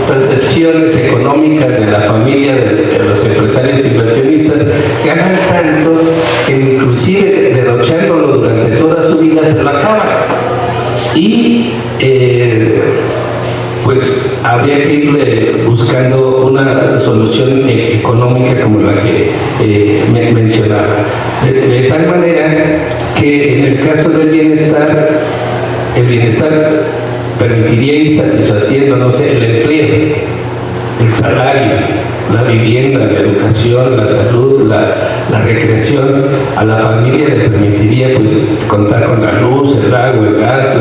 percepciones económicas de la familia, de los empresarios inversionistas? Ganan tanto que inclusive derrochándolo durante toda su vida se lo acaban. Y pues habría que irle buscando una solución económica como la que mencionaba. De tal manera que en el caso del bienestar, el bienestar permitiría ir satisfaciendo, no sé, el empleo, el salario, la vivienda, la educación, la salud, la recreación. A la familia le permitiría pues contar con la luz, el agua, el gas,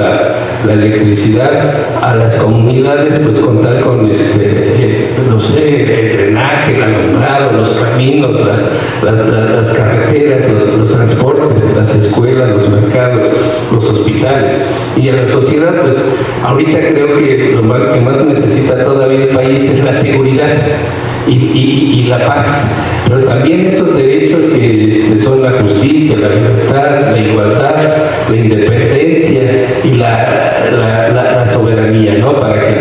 la electricidad. A las comunidades pues contar con no sé, el drenaje, el alumbrado, los caminos, las carreteras, los transportes, las escuelas, los mercados, los hospitales. Y a la sociedad pues ahorita creo que lo que más necesita todavía el país es la seguridad y la paz, pero también esos derechos que son la justicia, la libertad, la igualdad, la independencia y la soberanía, ¿no? Para que el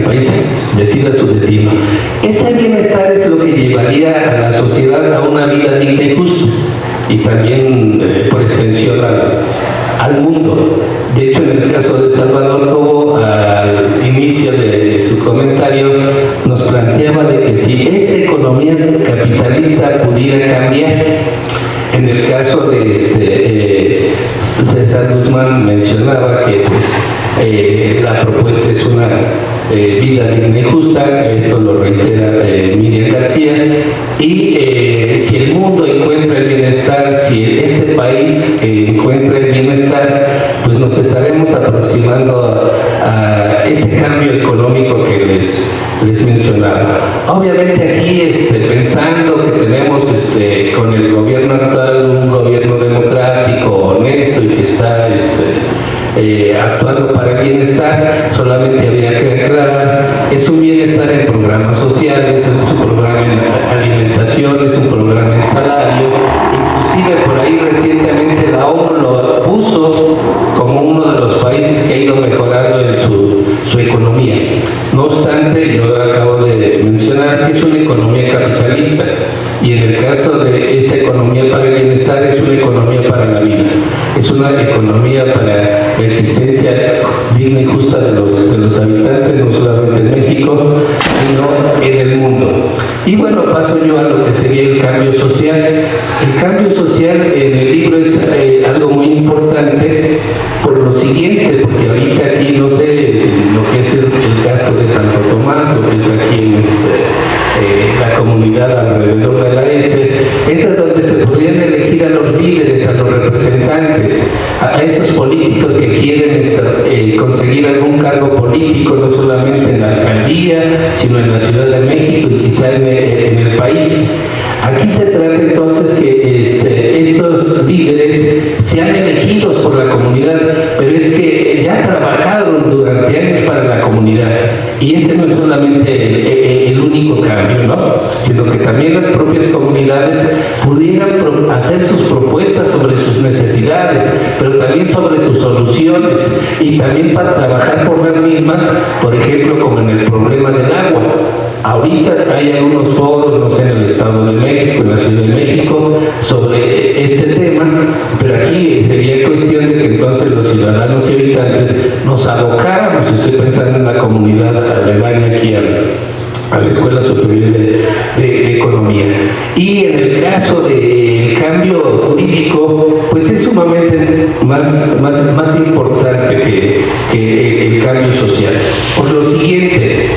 país decida su destino. Ese bienestar es lo que llevaría a la sociedad a una vida digna y justa, y también por extensión al mundo. De hecho, en el caso de Salvador Cobo, al inicio de su comentario, nos planteaba de que si esta economía capitalista pudiera cambiar, en el caso de César Guzmán mencionaba que pues, la propuesta es una vida digna y justa, esto lo reitera Miriam García, y si el mundo encuentra el bienestar, si este país encuentra el bienestar, pues nos estaremos aproximando a ese cambio económico que les mencionaba. Obviamente aquí pensando que tenemos con el gobierno actual un gobierno democrático, honesto y que está actuando para el bienestar, solamente había que aclarar, es un bienestar en programas sociales, es un programa en alimentación, es un programa en salario, inclusive por ahí recientemente la ONU lo puso como uno de los países que ha ido mejorando en su economía. No obstante, yo acabo de mencionar que es una economía capitalista, y en el caso de esta economía para el bienestar es una economía para la vida, es una economía para la existencia digna y justa de los habitantes, no solamente en México, sino en el mundo. Y bueno, paso yo a lo que sería el cambio social. El cambio social en el libro es algo muy importante, importante por lo siguiente, porque ahorita aquí no sé lo que es el gasto de Santo Tomás, lo que es aquí en la comunidad alrededor de la S, esta es donde se podrían elegir a los líderes, a los representantes, a esos políticos que quieren conseguir algún cargo político, no solamente en la alcaldía, sino en la Ciudad de México y quizá en el país. Aquí se trata entonces que estos líderes sean elegidos por la comunidad, pero es que ya trabajaron durante años para la comunidad, y ese no es solamente el único cambio, ¿no? Sino que también las propias comunidades pudieran hacer sus propuestas sobre sus necesidades, pero también sobre sus soluciones, y también para trabajar por las mismas, por ejemplo, como en el problema del agua. Ahorita hay algunos foros, no sé, en el Estado de México, en la Ciudad de México, sobre este tema, pero aquí sería cuestión de que entonces los ciudadanos y habitantes nos abocáramos, estoy pensando en la comunidad aledaña aquí a la Escuela Superior de Economía. Y en el caso del cambio jurídico, pues es sumamente más importante que el cambio social. Por lo siguiente,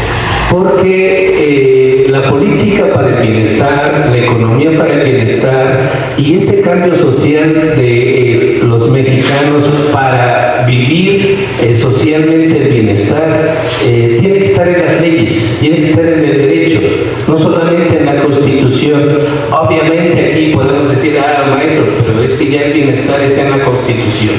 porque la política para el bienestar, la economía para el bienestar y ese cambio social de los mexicanos para vivir socialmente el bienestar tiene que estar en las leyes, tiene que estar en el derecho, no solamente en la Constitución. Obviamente aquí podemos decir, maestro, pero es que ya el bienestar está en la Constitución.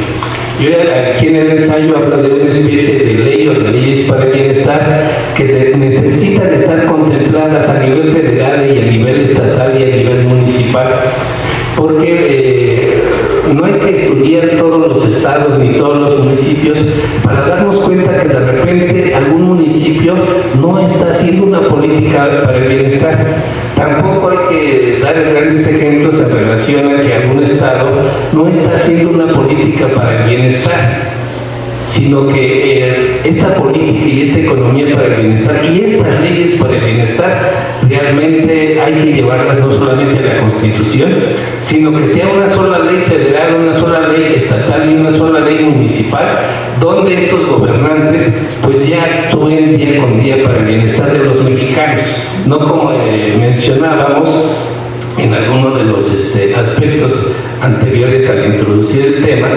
Yo aquí en el ensayo hablo de una especie de ley o de leyes para el bienestar que necesitan estar contempladas a nivel federal y a nivel estatal y a nivel municipal, porque no hay que estudiar todos los estados ni todos los municipios para darnos cuenta que de repente algún municipio no está haciendo una política para el bienestar. Tampoco hay que dar grandes ejemplos en relación a que algún estado no está haciendo una política para el bienestar, sino que esta política y esta economía para el bienestar y estas leyes para el bienestar realmente hay que llevarlas no solamente a la Constitución, sino que sea una sola ley federal, una sola ley estatal y una sola ley municipal, donde estos gobernantes pues ya actúen día con día para el bienestar de los mexicanos, no como mencionábamos en algunos de los aspectos anteriores al introducir el tema,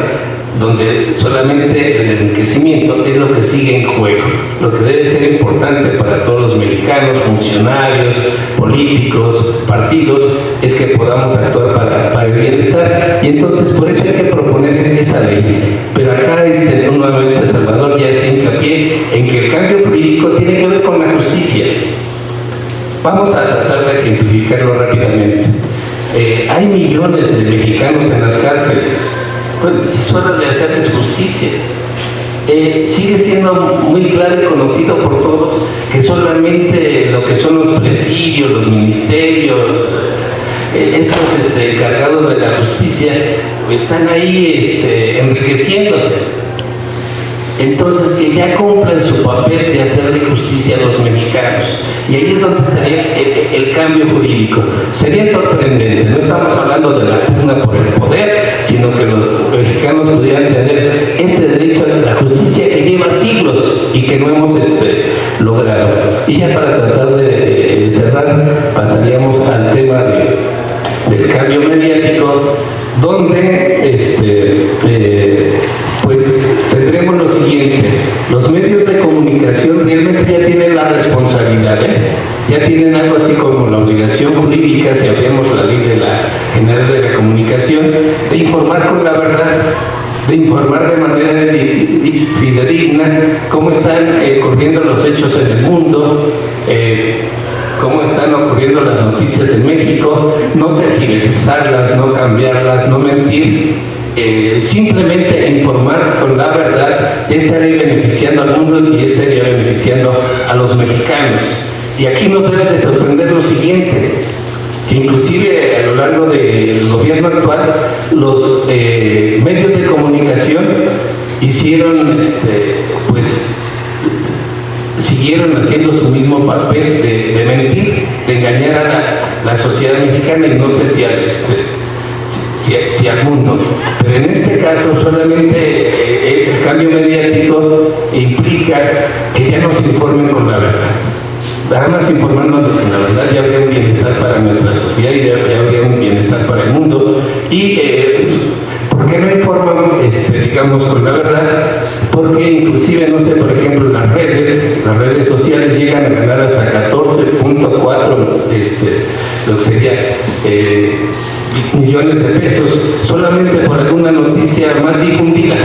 donde solamente el enriquecimiento es lo que sigue en juego. Lo que debe ser importante para todos los mexicanos, funcionarios, políticos, partidos, es que podamos actuar para el bienestar, y entonces por eso hay que proponer esa ley. Pero acá nuevamente Salvador ya hace hincapié en que el cambio jurídico tiene que ver con la justicia. Vamos a tratar de ejemplificarlo rápidamente. Hay millones de mexicanos en las cárceles. Bueno, es hora de hacerles justicia. Sigue siendo muy claro y conocido por todos que solamente lo que son los presidios, los ministerios, estos encargados de la justicia, están ahí enriqueciéndose. Entonces, que ya cumplan su papel de hacerle justicia a los mexicanos. Y ahí es donde estaría el cambio jurídico. Sería sorprendente, no estamos hablando de la pugna por el poder, sino que los mexicanos pudieran tener ese derecho a la justicia que lleva siglos y que no hemos logrado. Y ya para tratar de cerrar, pasaríamos al tema del cambio mediático, donde pues tendremos lo siguiente: los medios de comunicación realmente ya tienen la responsabilidad, ya tienen algo así como la obligación jurídica, si hablamos la ley general de la comunicación, de informar con la verdad, de informar de manera fidedigna cómo están ocurriendo los hechos en el mundo, cómo están ocurriendo las noticias en México, no tergiversarlas, no cambiarlas, no mentir. Simplemente informar con la verdad estaría beneficiando al mundo y estaría beneficiando a los mexicanos. Y aquí nos debe de sorprender lo siguiente, que inclusive a lo largo del gobierno actual los medios de comunicación hicieron siguieron haciendo su mismo papel de mentir, de engañar a la sociedad mexicana, y no sé si al mundo. Pero en este caso solamente el cambio mediático implica que ya nos informen con la verdad. Nada más informándonos con la verdad, ya habría un bienestar para nuestra sociedad y ya habría un bienestar para el mundo. Y ¿por qué no informan, digamos, con la verdad? Porque inclusive, no sé, por ejemplo, las redes sociales llegan a ganar hasta 14.4, lo que sería millones de pesos, solamente por alguna noticia mal difundida.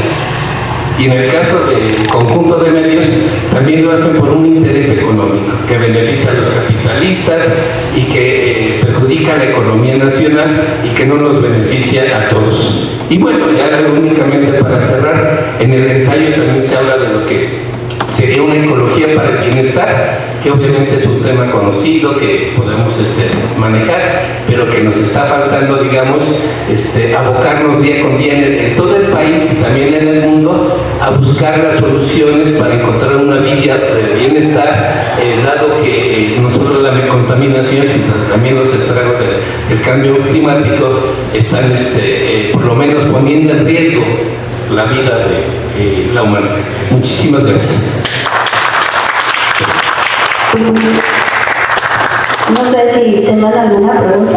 Y en el caso del conjunto de medios, también lo hacen por un interés económico, que beneficia a los capitalistas y que perjudica la economía nacional y que no nos beneficia a todos. Y bueno, ya únicamente para cerrar, en el ensayo también se habla de lo que sería una ecología para el bienestar, que obviamente es un tema conocido que podemos manejar, pero que nos está faltando, digamos, abocarnos día con día en todo el país y también en el mundo a buscar las soluciones para encontrar una vida de bienestar, dado que no solo la contaminación, sino también los estragos del cambio climático están por lo menos poniendo en riesgo la vida de la humanidad. Muchísimas gracias. No sé si tendrán alguna pregunta.